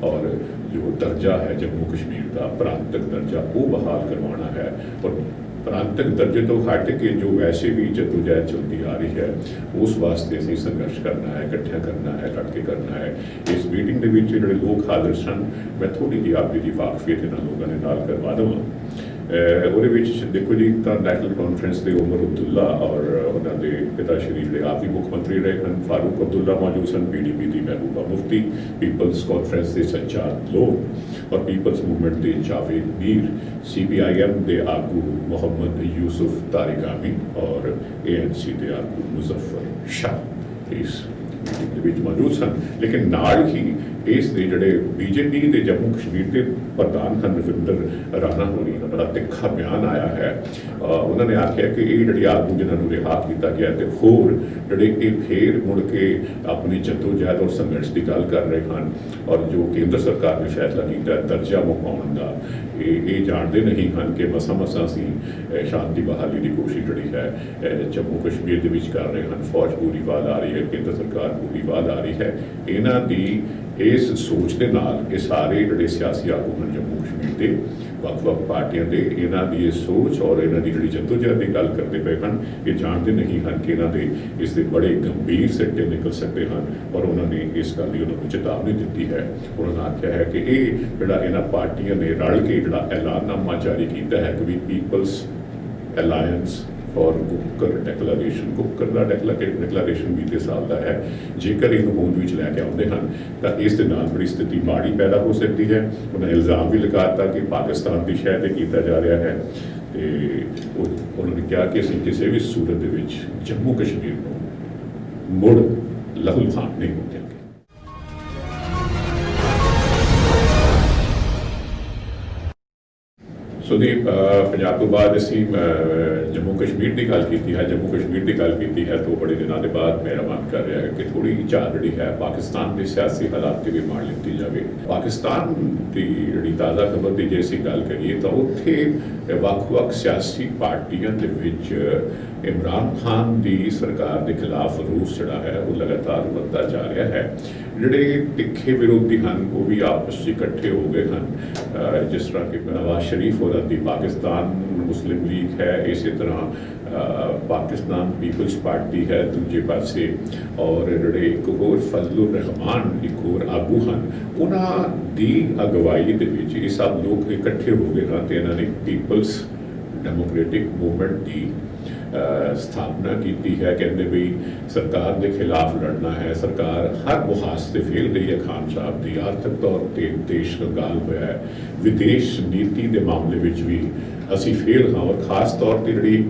ਔਰ ਜੋ ਦਰਜਾ ਹੈ ਜੰਮੂ ਕਸ਼ਮੀਰ ਦਾ ਪ੍ਰਾਂਤਕ ਦਰਜਾ ਉਹ ਬਹਾਲ ਕਰਵਾਉਣਾ ਹੈ। ਔਰ ਪ੍ਰਾਂਤਕ ਦਰਜੇ ਤੋਂ ਹਟ ਕੇ ਜੋ ਵੈਸੇ ਵੀ ਜਦੋਜਹਿਦ ਚੱਲਦੀ ਆ ਰਹੀ ਹੈ, ਉਸ ਵਾਸਤੇ ਅਸੀਂ ਸੰਘਰਸ਼ ਕਰਨਾ ਹੈ, ਇਕੱਠਿਆਂ ਕਰਨਾ ਹੈ, ਲੜ ਕੇ ਕਰਨਾ ਹੈ। ਇਸ ਮੀਟਿੰਗ ਦੇ ਵਿੱਚ ਜਿਹੜੇ ਲੋਕ ਹਾਜ਼ਰ ਸਨ, ਮੈਂ ਥੋੜ੍ਹੀ ਜਿਹੀ ਆਪ ਦੀ ਵਾਕਫੀਅਤ ਇਹਨਾਂ ਲੋਕਾਂ ਦੇ ਨਾਲ ਕਰਵਾ ਦੇਵਾਂ। ਉਹਦੇ ਵਿੱਚ ਦੇਖੋ ਜੀ, ਤਾਂ ਨੈਸ਼ਨਲ ਕਾਨਫਰੰਸ ਦੇ ਉਮਰ ਅਬਦੁੱਲਾ ਔਰ ਉਹਨਾਂ ਦੇ ਪਿਤਾ ਸ਼੍ਰੀ ਜਿਹੜੇ ਆਪ ਵੀ ਮੁੱਖ ਮੰਤਰੀ ਰਹੇ ਹਨ ਫਾਰੂਕ ਅਬਦੁੱਲਾ ਮੌਜੂਦ ਸਨ, PDP ਦੀ ਮਹਿਬੂਬਾ ਮੁਫਤੀ, ਪੀਪਲਸ ਕਾਨਫਰੰਸ ਦੇ ਸੱਜਾਦ ਲੋਕ ਔਰ ਪੀਪਲਸ ਮੂਵਮੈਂਟ ਦੇ ਜਾਵੇਦ ਮੀਰ, CPIM ਦੇ ਆਗੂ ਮੁਹੰਮਦ ਯੂਸਫ ਤਾਰਿਕਾਮੀ ਔਰ ANC ਦੇ ਆਗੂ ਮੁਜ਼ੱਫਰ ਸ਼ਾਹ ਇਸ ਮੀਟਿੰਗ ਦੇ ਵਿੱਚ ਮੌਜੂਦ ਸਨ। ਲੇਕਿਨ ਨਾਲ ਹੀ ਇਸ ਦੇ ਜਿਹੜੇ BJP ਦੇ ਜੰਮੂ ਕਸ਼ਮੀਰ ਦੇ ਪ੍ਰਧਾਨ ਹਨ ਰਵਿੰਦਰ ਰਾਣਾ ਹੋਣੀ, ਦਾ ਬੜਾ ਤਿੱਖਾ ਬਿਆਨ ਆਇਆ ਹੈ। ਉਹਨਾਂ ਨੇ ਆਖਿਆ ਕਿ ਇਹ ਜਿਹੜੇ ਆਗੂ ਜਿਨ੍ਹਾਂ ਨੂੰ ਰਿਹਾ ਕੀਤਾ ਗਿਆ ਤੇ ਹੋਰ ਜਿਹੜੇ ਇਹ ਫੇਰ ਮੁੜ ਕੇ ਆਪਣੀ ਜਦੋਜਹਿਦ ਔਰ ਸੰਘਰਸ਼ ਦੀ ਗੱਲ ਕਰ ਰਹੇ ਹਨ ਔਰ ਜੋ ਕੇਂਦਰ ਸਰਕਾਰ ਨੇ ਫੈਸਲਾ ਕੀਤਾ ਦਰਜਾ ਮੁਕਾਉਣ ਦਾ, ਇਹ ਜਾਣਦੇ ਨਹੀਂ ਹਨ ਕਿ ਮਸਾਂ ਅਸੀਂ ਸ਼ਾਂਤੀ ਬਹਾਲੀ ਦੀ ਕੋਸ਼ਿਸ਼ ਜਿਹੜੀ ਹੈ ਜੰਮੂ ਕਸ਼ਮੀਰ ਦੇ ਵਿੱਚ ਕਰ ਰਹੇ ਹਨ। ਫੌਜ ਪੂਰੀ ਬਾਤ ਆ ਰਹੀ ਹੈ, ਕੇਂਦਰ ਸਰਕਾਰ ਪੂਰੀ ਬਾਤ ਆ ਰਹੀ ਹੈ। ਇਹਨਾਂ ਦੀ ਇਸ ਸੋਚ ਦੇ ਨਾਲ ਇਹ ਸਾਰੇ ਜਿਹੜੇ ਸਿਆਸੀ ਆਗੂ ਹਨ ਜੰਮੂ ਕਸ਼ਮੀਰ ਦੇ ਵੱਖ-ਵੱਖ ਪਾਰਟੀਆਂ ਦੇ, ਇਹਨਾਂ ਦੀ ਇਹ ਸੋਚ ਔਰ ਇਹਨਾਂ ਦੀ ਜਿਹੜੀ ਜਦੋਜਹਿਦ ਦੀ ਗੱਲ ਕਰਦੇ ਪਏ ਹਨ, ਇਹ ਜਾਣਦੇ ਨਹੀਂ ਹਨ ਕਿ ਇਹਨਾਂ ਦੇ ਇਸ ਦੇ ਬੜੇ ਗੰਭੀਰ ਸਿੱਟੇ ਨਿਕਲ ਸਕਦੇ ਹਨ। ਔਰ ਉਹਨਾਂ ਨੇ ਇਸ ਗੱਲ ਦੀ ਉਹਨਾਂ ਨੂੰ ਚੇਤਾਵਨੀ ਦਿੱਤੀ ਹੈ। ਉਹਨਾਂ ਨੇ ਆਖਿਆ ਹੈ ਕਿ ਇਹ ਜਿਹੜਾ ਇਹਨਾਂ ਪਾਰਟੀਆਂ ਨੇ ਰਲ ਕੇ ਜਿਹੜਾ ਐਲਾਨਨਾਮਾ ਜਾਰੀ ਕੀਤਾ ਹੈ ਕਿ ਵੀ ਪੀਪਲਸ ਅਲਾਇੰਸ ਔਰ ਕੁੱਕਰ ਡੈਕਲੇਰੇਸ਼ਨ, ਕੁੱਕਰ ਦਾ ਡੈਕਲੇਰੇਸ਼ਨ 20 ਸਾਲ ਦਾ ਹੈ। ਜੇਕਰ ਇਹਨੂੰ ਹੋਂਦ ਵਿੱਚ ਲੈ ਕੇ ਆਉਂਦੇ ਹਨ ਤਾਂ ਇਸ ਦੇ ਨਾਲ ਬੜੀ ਸਥਿਤੀ ਮਾੜੀ ਪੈਦਾ ਹੋ ਸਕਦੀ ਹੈ। ਉਹਨਾਂ ਇਲਜ਼ਾਮ ਵੀ ਲਗਾ ਦਿੱਤਾ ਕਿ ਪਾਕਿਸਤਾਨ ਦੀ ਸ਼ਹਿ 'ਤੇ ਕੀਤਾ ਜਾ ਰਿਹਾ ਹੈ ਤੇ ਉਹਨਾਂ ਨੇ ਕਿਹਾ ਕਿ ਅਸੀਂ ਕਿਸੇ ਵੀ ਸੂਰਤ ਦੇ ਵਿੱਚ ਜੰਮੂ ਕਸ਼ਮੀਰ ਨੂੰ ਮੁੜ ਲਹੂਲੁਹਾਨ ਨਹੀਂ ਹੋਣ ਦਿਆਂਗੇ। ਸੋ ਦੀ ਪੰਜਾਬ ਤੋਂ ਬਾਅਦ ਅਸੀਂ ਜੰਮੂ ਕਸ਼ਮੀਰ ਦੀ ਗੱਲ ਕੀਤੀ ਹੈ। ਜੰਮੂ ਕਸ਼ਮੀਰ ਦੀ ਗੱਲ ਕੀਤੀ ਹੈ ਤਾਂ ਬੜੇ ਦਿਨਾਂ ਦੇ ਬਾਅਦ ਮੇਰਾ ਮਨ ਕਰ ਰਿਹਾ ਹੈ ਕਿ ਥੋੜ੍ਹੀ ਝਾਤ ਜਿਹੜੀ ਹੈ ਪਾਕਿਸਤਾਨ ਦੇ ਸਿਆਸੀ ਹਾਲਾਤ 'ਤੇ ਵੀ ਮਾਰ ਲਿੱਤੀ ਜਾਵੇ। ਪਾਕਿਸਤਾਨ ਦੀ ਜਿਹੜੀ ਤਾਜ਼ਾ ਖਬਰ ਦੀ ਜੇ ਅਸੀਂ ਗੱਲ ਕਰੀਏ ਤਾਂ ਉੱਥੇ ਵੱਖ-ਵੱਖ ਸਿਆਸੀ ਪਾਰਟੀਆਂ ਦੇ ਵਿੱਚ ਇਮਰਾਨ ਖਾਨ ਦੀ ਸਰਕਾਰ ਦੇ ਖਿਲਾਫ ਰੋਸ ਜਿਹੜਾ ਹੈ ਉਹ ਲਗਾਤਾਰ ਵੱਧਦਾ ਜਾ ਰਿਹਾ ਹੈ। ਜਿਹੜੇ ਤਿੱਖੇ ਵਿਰੋਧੀ ਹਨ ਉਹ ਵੀ ਆਪਸ 'ਚ ਇਕੱਠੇ ਹੋ ਗਏ ਹਨ, ਜਿਸ ਤਰ੍ਹਾਂ ਕਿ ਨਵਾਜ਼ ਸ਼ਰੀਫ ਹੋਰਾਂ ਦੀ ਪਾਕਿਸਤਾਨ ਮੁਸਲਿਮ ਲੀਗ ਹੈ, ਇਸੇ ਤਰ੍ਹਾਂ ਪਾਕਿਸਤਾਨ ਪੀਪਲਸ ਪਾਰਟੀ ਹੈ ਦੂਜੇ ਪਾਸੇ, ਔਰ ਜਿਹੜੇ ਇੱਕ ਹੋਰ ਫਜ਼ਲੁਰ ਰਹਿਮਾਨ ਇੱਕ ਹੋਰ ਆਗੂ ਹਨ, ਉਹਨਾਂ ਦੀ ਅਗਵਾਈ ਦੇ ਵਿੱਚ ਇਹ ਸਭ ਲੋਕ ਇਕੱਠੇ ਹੋ ਗਏ ਹਨ ਤੇ ਇਹਨਾਂ ਨੇ ਪੀਪਲਸ ਡੈਮੋਕ੍ਰੈਟਿਕ ਮੂਵਮੈਂਟ ਦੀ ਸਥਾਪਨਾ ਕੀਤੀ ਹੈ। ਕਹਿੰਦੇ ਵੀ ਸਰਕਾਰ ਦੇ ਖਿਲਾਫ ਲੜਨਾ ਹੈ। ਸਰਕਾਰ ਹਰ ਮੁਹਾਜ਼ 'ਤੇ ਫੇਲ ਰਹੀ ਹੈ ਖਾਨ ਸਾਹਿਬ ਦੀ, ਆਰਥਿਕ ਤੌਰ 'ਤੇ ਦੇਸ਼ ਕੰਗਾਲ ਹੋਇਆ ਹੈ, ਵਿਦੇਸ਼ ਨੀਤੀ ਦੇ ਮਾਮਲੇ ਵਿੱਚ ਵੀ ਅਸੀਂ ਫੇਲ ਹਾਂ ਔਰ ਖਾਸ ਤੌਰ 'ਤੇ ਜਿਹੜੀ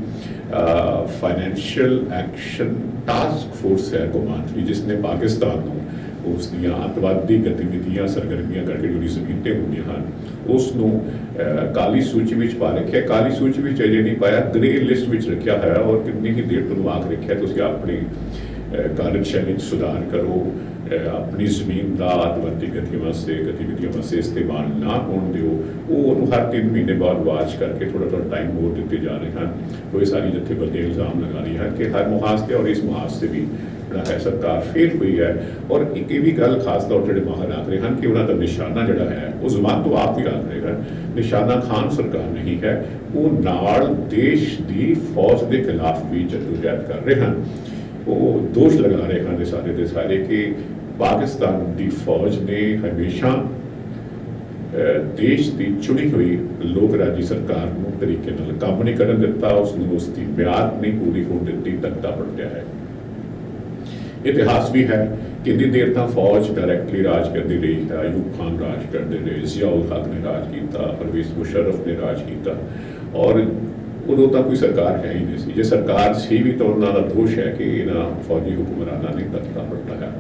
ਫਾਈਨੈਂਸ਼ੀਅਲ ਐਕਸ਼ਨ ਟਾਸਕ ਫੋਰਸ ਹੈ ਕੌਮਾਂਤਰੀ, ਜਿਸ ਨੇ ਪਾਕਿਸਤਾਨ ਨੂੰ ਉਸ ਦੀਆਂ ਅੱਤਵਾਦੀ ਗਤੀਵਿਧੀਆਂ ਸਰਗਰਮੀਆਂ ਕਰਕੇ ਜਿਹੜੀ ਜ਼ਮੀਨ 'ਤੇ ਹੁੰਦੀਆਂ ਹਨ ਉਸ ਨੂੰ ਕਾਲੀ ਸੂਚੀ ਵਿੱਚ ਪਾ ਰੱਖਿਆ। ਕਾਲੀ ਸੂਚੀ ਵਿੱਚ ਅਜੇ ਨਹੀਂ ਪਾਇਆ, ਗ੍ਰੇ ਲਿਸਟ ਵਿੱਚ ਰੱਖਿਆ ਹੋਇਆ ਔਰ ਕਿੰਨੀ ਹੀ ਦੇਰ ਤੋਂ ਆਖ ਰੱਖਿਆ ਤੁਸੀਂ ਆਪਣੀ ਕਾਰਜਸ਼ੈਲੀ 'ਚ ਸੁਧਾਰ ਕਰੋ, ਆਪਣੀ ਜ਼ਮੀਨ ਦਾ ਅੱਤਵਾਦੀ ਗਤੀਵਿਧੀਆਂ ਵਾਸਤੇ ਇਸਤੇਮਾਲ ਨਾ ਹੋਣ ਦਿਓ। ਉਹ ਉਹਨੂੰ ਹਰ 3 ਮਹੀਨੇ ਬਾਅਦ ਵਾਚ ਕਰਕੇ ਥੋੜ੍ਹਾ ਟਾਈਮ ਹੋਰ ਦਿੱਤੇ ਜਾ ਰਹੇ ਹਨ। ਉਹ ਸਾਰੀ ਜਥੇਬੰਦੀਆਂ ਇਲਜ਼ਾਮ ਲਗਾ ਰਹੀ ਹਨ ਕਿ ਹਰ ਮੁਹਾਜ਼ 'ਤੇ ਔਰ ਇਸ ਮੁਹਾਜ਼ 'ਤੇ ਵੀ ਜਿਹੜਾ ਹੈ ਸਰਕਾਰ ਫੇਲ ਹੋਈ ਹੈ। ਔਰ ਇੱਕ ਇਹ ਵੀ ਗੱਲ ਖਾਸ ਤੌਰ 'ਤੇ ਜਿਹੜੇ ਮਾਹਰ ਆਖ ਰਹੇ ਹਨ ਕਿ ਉਹਨਾਂ ਦਾ ਨਿਸ਼ਾਨਾ ਜਿਹੜਾ ਹੈ ਉਹ ਜ਼ੁਬਾਨ ਤੋਂ ਆਪ ਹੀ ਆਖ ਰਹੇ ਹਨ, ਨਿਸ਼ਾਨਾ ਖਾਨ ਸਰਕਾਰ ਨਹੀਂ ਹੈ, ਉਹ ਨਾਲ ਦੇਸ਼ ਦੀ ਫੌਜ ਦੇ ਖਿਲਾਫ ਵੀ ਜਦੋਜਹਿਦ ਕਰ ਰਹੇ ਹਨ। ਉਹ ਦੋਸ਼ ਲਗਾ ਰਹੇ ਹਨ ਸਾਰੇ ਦੇ ਸਾਰੇ ਕਿ ਪਾਕਿਸਤਾਨ ਦੀ ਫੌਜ ਨੇ ਹਮੇਸ਼ਾ ਦੇਸ਼ ਦੀ ਚੁਣੀ ਹੋਈ ਲੋਕ ਰਾਜੀ ਸਰਕਾਰ ਨੂੰ ਤਰੀਕੇ ਨਾਲ ਕੰਮ ਨਹੀਂ ਕਰਨ ਦਿੱਤਾ, ਉਸ ਨੂੰ ਉਸ ਦੀ ਮਿਆਦ ਨਹੀਂ ਪੂਰੀ ਹੋਣ ਦਿੱਤੀ, ਤਖਤਾ ਪਲਟਿਆ ਹੈ। ਇਤਿਹਾਸ ਵੀ ਹੈ ਕਿੰਨੀ ਦੇਰ ਤਾਂ ਫੌਜ ਡਾਇਰੈਕਟਲੀ ਰਾਜ ਕਰਦੀ ਰਹੀ ਹੈ। ਅਯੂਬ ਖਾਨ ਰਾਜ ਕਰਦੇ ਰਹੇ, ਜ਼ਿਆਉਲ ਹਕ ਨੇ ਰਾਜ ਕੀਤਾ, ਪਰਵੇਜ਼ ਮੁਸ਼ਰਫ ਨੇ ਰਾਜ ਕੀਤਾ ਔਰ ਉਦੋਂ ਤਾਂ ਕੋਈ ਸਰਕਾਰ ਹੈ ਹੀ ਨਹੀਂ ਸੀ। ਜੇ ਸਰਕਾਰ ਸੀ ਵੀ ਤਾਂ ਉਹਨਾਂ ਦਾ ਦੋਸ਼ ਹੈ ਕਿ ਇਹਨਾਂ ਫੌਜੀ ਹੁਕਮਰਾਨਾਂ ਨੇ ਤਖਤਾ ਪਲਟਾਇਆ।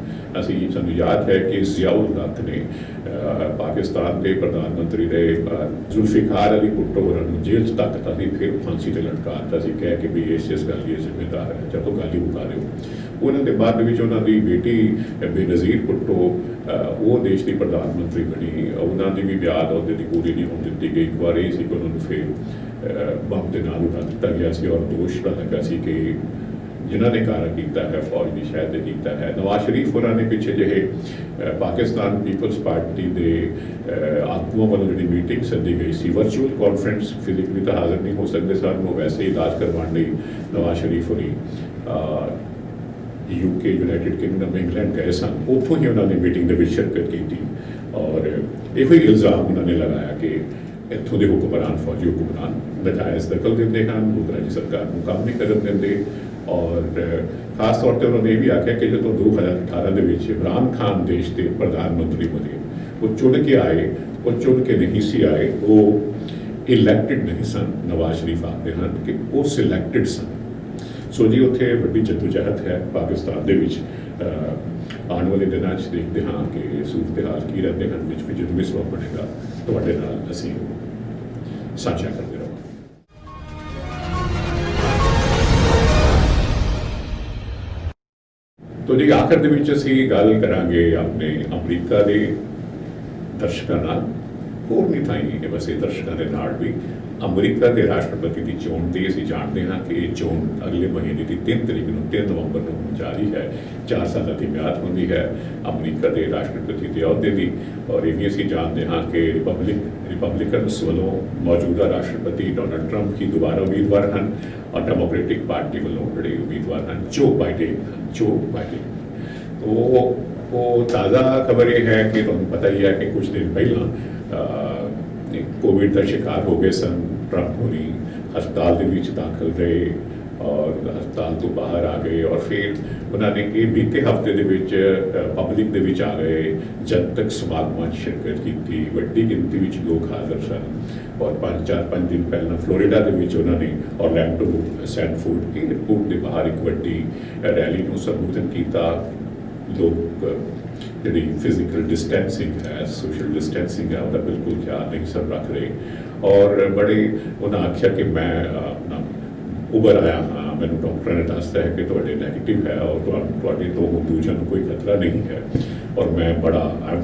ਸਾਨੂੰ ਯਾਦ ਹੈ ਕਿ ਜ਼ਿਆਉਲ ਹਕ ਨੇ ਪਾਕਿਸਤਾਨ ਦੇ ਪ੍ਰਧਾਨ ਮੰਤਰੀ ਰਹੇ ਜ਼ੁਲਫਿਕਾਰ ਅਲੀ ਭੁੱਟੋ ਹੋਰਾਂ ਨੂੰ ਜੇਲ੍ਹ 'ਚ ਧੱਕਤਾ ਸੀ, ਫਿਰ ਫਾਂਸੀ 'ਤੇ ਲਟਕਾਤਾ ਸੀ, ਕਹਿ ਕੇ ਵੀ ਇਸ ਗੱਲ ਦੀ ਜ਼ਿੰਮੇਦਾਰ ਹੈ, ਜਦੋਂ ਗੱਲ ਹੀ ਮੁਕਾ ਦਿਓ। ਉਹਨਾਂ ਦੇ ਬਾਅਦ ਵਿੱਚ ਉਹਨਾਂ ਦੀ ਬੇਟੀ ਬੇਨਜ਼ੀਰ ਭੁੱਟੋ ਉਹ ਦੇਸ਼ ਦੀ ਪ੍ਰਧਾਨ ਮੰਤਰੀ ਬਣੀ। ਉਹਨਾਂ ਦੀ ਵੀ ਮਿਆਦ ਅਹੁਦੇ ਦੀ ਪੂਰੀ ਨਹੀਂ ਹੋਣ ਦਿੱਤੀ ਗਈ। ਇੱਕ ਵਾਰ ਇਹ ਸੀ ਕਿ ਉਹਨਾਂ ਨੂੰ ਫਿਰ ਬੰਬ ਦੇ ਨਾਲ ਉਡਾ ਦਿੱਤਾ ਗਿਆ ਸੀ ਔਰ ਦੋਸ਼ ਲੱਗਾ ਸੀ ਕਿ ਜਿਨ੍ਹਾਂ ਨੇ ਕਾਰਾ ਕੀਤਾ ਹੈ ਫੌਜ ਦੀ ਸ਼ਾਇਦ ਨੇ ਕੀਤਾ ਹੈ। ਨਵਾਜ਼ ਸ਼ਰੀਫ ਹੋਰਾਂ ਨੇ ਪਿੱਛੇ ਜਿਹੇ ਪਾਕਿਸਤਾਨ ਪੀਪਲਸ ਪਾਰਟੀ ਦੇ ਆਗੂਆਂ ਵੱਲੋਂ ਜਿਹੜੀ ਮੀਟਿੰਗ ਸੱਦੀ ਗਈ ਸੀ, ਵਰਚੁਅਲ ਕਾਨਫਰੰਸ, ਫਿਜ਼ੀਕਲੀ ਤਾਂ ਹਾਜ਼ਰ ਨਹੀਂ ਹੋ ਸਕਦੇ ਸਨ, ਉਹ ਵੈਸੇ ਹੀ ਇਲਾਜ ਕਰਵਾਉਣ ਲਈ ਨਵਾਜ਼ ਸ਼ਰੀਫ ਹੋਰੀ UK, ਯੂਨਾਈਟਿਡ ਕਿੰਗਡਮ, ਇੰਗਲੈਂਡ ਗਏ ਸਨ। ਉੱਥੋਂ ਹੀ ਉਹਨਾਂ ਨੇ ਮੀਟਿੰਗ ਦੇ ਵਿੱਚ ਸ਼ਿਰਕਤ ਕੀਤੀ ਔਰ ਇਹੋ ਹੀ ਇਲਜ਼ਾਮ ਉਹਨਾਂ ਨੇ ਲਗਾਇਆ ਕਿ ਇੱਥੋਂ ਦੇ ਹੁਕਮਰਾਨ, ਫੌਜੀ ਹੁਕਮਰਾਨ ਨਜਾਇਜ਼ ਦਖਲ ਦਿੰਦੇ ਹਨ, ਲੋਕ ਰਾਜੀ ਸਰਕਾਰ ਨੂੰ ਕੰਮ ਨਹੀਂ ਕਰਨ ਦਿੰਦੇ। ਔਰ ਖਾਸ ਤੌਰ 'ਤੇ ਉਹਨਾਂ ਨੇ ਇਹ ਵੀ ਆਖਿਆ ਕਿ ਜਦੋਂ 2018 ਦੇ ਵਿੱਚ ਇਮਰਾਨ ਖਾਨ ਦੇਸ਼ ਦੇ ਪ੍ਰਧਾਨ ਮੰਤਰੀ ਬਣੇ, ਉਹ ਚੁਣ ਕੇ ਆਏ, ਉਹ ਚੁਣ ਕੇ ਨਹੀਂ ਸੀ ਆਏ, ਉਹ ਇਲੈਕਟਿਡ ਨਹੀਂ ਸਨ। ਨਵਾਜ਼ ਸ਼ਰੀਫ ਆਖਦੇ ਹਨ ਕਿ ਉਹ ਸਿਲੈਕਟਿਡ ਸਨ। ਸੋ ਜੀ ਉੱਥੇ ਵੱਡੀ ਜਦੋਜਹਿਦ ਹੈ ਪਾਕਿਸਤਾਨ ਦੇ ਵਿੱਚ। ਆਉਣ ਵਾਲੇ ਦਿਨਾਂ 'ਚ ਦੇਖਦੇ ਹਾਂ ਕਿ ਸੂਰਤ ਹਾਲ ਕੀ ਰਹਿੰਦੇ ਹਨ, ਵਿੱਚ ਵੀ ਜਦੋਂ ਵੀ ਸਬਬ ਬਣੇਗਾ ਤੁਹਾਡੇ ਨਾਲ ਅਸੀਂ ਸਾਂਝਾ ਕਰਦੇ ਰਹਾਂਗੇ। ਤੋ ਜੀ ਆਖਰ ਦੇ ਵਿੱਚ ਅਸੀਂ ਗੱਲ ਕਰਾਂਗੇ ਆਪਣੇ ਅਮਰੀਕਾ ਦੇ ਦਰਸ਼ਕਾਂ ਨਾਲ, ਹੋਰ ਨਹੀਂ ਥਾਈ ਕਿ ਬਸ ਇਹ ਦਰਸ਼ਕਾਂ ਦੇ ਨਾਲ ਵੀ। ਅਮਰੀਕਾ ਦੇ ਰਾਸ਼ਟਰਪਤੀ ਦੀ ਚੋਣ ਦੀ ਅਸੀਂ ਜਾਣਦੇ ਹਾਂ ਕਿ ਇਹ ਚੋਣ ਅਗਲੇ ਮਹੀਨੇ ਦੀ 3 ਤਰੀਕ ਨੂੰ 3 ਨਵੰਬਰ ਨੂੰ ਹੋਣ ਜਾ ਰਹੀ ਹੈ। 4 ਸਾਲਾਂ ਦੀ ਮਿਆਦ ਹੁੰਦੀ ਹੈ ਅਮਰੀਕਾ ਦੇ ਰਾਸ਼ਟਰਪਤੀ ਦੇ ਅਹੁਦੇ ਦੀ। ਔਰ ਇਹ ਵੀ ਅਸੀਂ ਜਾਣਦੇ ਹਾਂ ਕਿ ਰਿਪਬਲਿਕਨਸ ਵੱਲੋਂ ਮੌਜੂਦਾ ਰਾਸ਼ਟਰਪਤੀ ਡੋਨਲਡ ਟਰੰਪ ਹੀ ਦੁਬਾਰਾ ਉਮੀਦਵਾਰ ਹਨ ਔਰ ਡੈਮੋਕ੍ਰੈਟਿਕ ਪਾਰਟੀ ਵੱਲੋਂ ਜਿਹੜੇ ਉਮੀਦਵਾਰ ਹਨ ਜੋ ਬਾਈਡਨ। ਉਹ ਤਾਜ਼ਾ ਖਬਰ ਇਹ ਹੈ ਕਿ ਤੁਹਾਨੂੰ ਪਤਾ ਹੀ ਹੈ ਕਿ ਕੁਝ ਦਿਨ ਪਹਿਲਾਂ ਕੋਵਿਡ ਦਾ ਸ਼ਿਕਾਰ ਹੋ ਗਏ ਸਨ। ਟਰੰਪ ਹੋਣੀ ਹਸਪਤਾਲ ਦੇ ਵਿੱਚ ਦਾਖਲ ਰਹੇ ਔਰ ਹਸਪਤਾਲ ਤੋਂ ਬਾਹਰ ਆ ਗਏ ਔਰ ਫਿਰ ਉਹਨਾਂ ਨੇ ਇਹ ਬੀਤੇ ਹਫ਼ਤੇ ਦੇ ਵਿੱਚ ਪਬਲਿਕ ਦੇ ਵਿੱਚ ਆ ਗਏ, ਜਨਤਕ ਸਮਾਗਮਾਂ 'ਚ ਸ਼ਿਰਕਤ ਕੀਤੀ। ਵੱਡੀ ਗਿਣਤੀ ਵਿੱਚ ਲੋਕ ਹਾਜ਼ਰ ਸਨ ਔਰ 5 ਦਿਨ ਪਹਿਲਾਂ ਫਲੋਰੀਡਾ ਦੇ ਵਿੱਚ ਉਹਨਾਂ ਨੇ ਔਰਲੈਂਡੋ ਸੈਨਫੋਰਡ ਏਅਰਪੋਰਟ ਦੇ ਬਾਹਰ ਇੱਕ ਵੱਡੀ ਰੈਲੀ ਨੂੰ ਸੰਬੋਧਨ ਕੀਤਾ। ਲੋਕ ਜਿਹੜੀ ਫਿਜ਼ੀਕਲ ਡਿਸਟੈਂਸਿੰਗ ਹੈ, ਸੋਸ਼ਲ ਡਿਸਟੈਂਸਿੰਗ ਹੈ, ਉਹਦਾ ਬਿਲਕੁਲ ਖਿਆਲ ਨਹੀਂ ਸਭ ਰੱਖ ਰਹੇ ਔਰ ਬੜੇ ਉਹਨਾਂ ਆਖਿਆ ਕਿ ਮੈਂ ਆਪਣਾ ਉਭਰ ਆਇਆ ਹਾਂ, ਮੈਨੂੰ ਡਾਕਟਰਾਂ ਨੇ ਦੱਸਦਾ ਹੈ ਕਿ ਤੁਹਾਡੇ ਨੈਗੇਟਿਵ ਹੈ ਔਰ ਤੁਹਾਡੇ ਤੋਂ ਦੂਜਿਆਂ ਨੂੰ ਕੋਈ ਖਤਰਾ ਨਹੀਂ ਹੈ ਔਰ ਮੈਂ ਬੜਾ I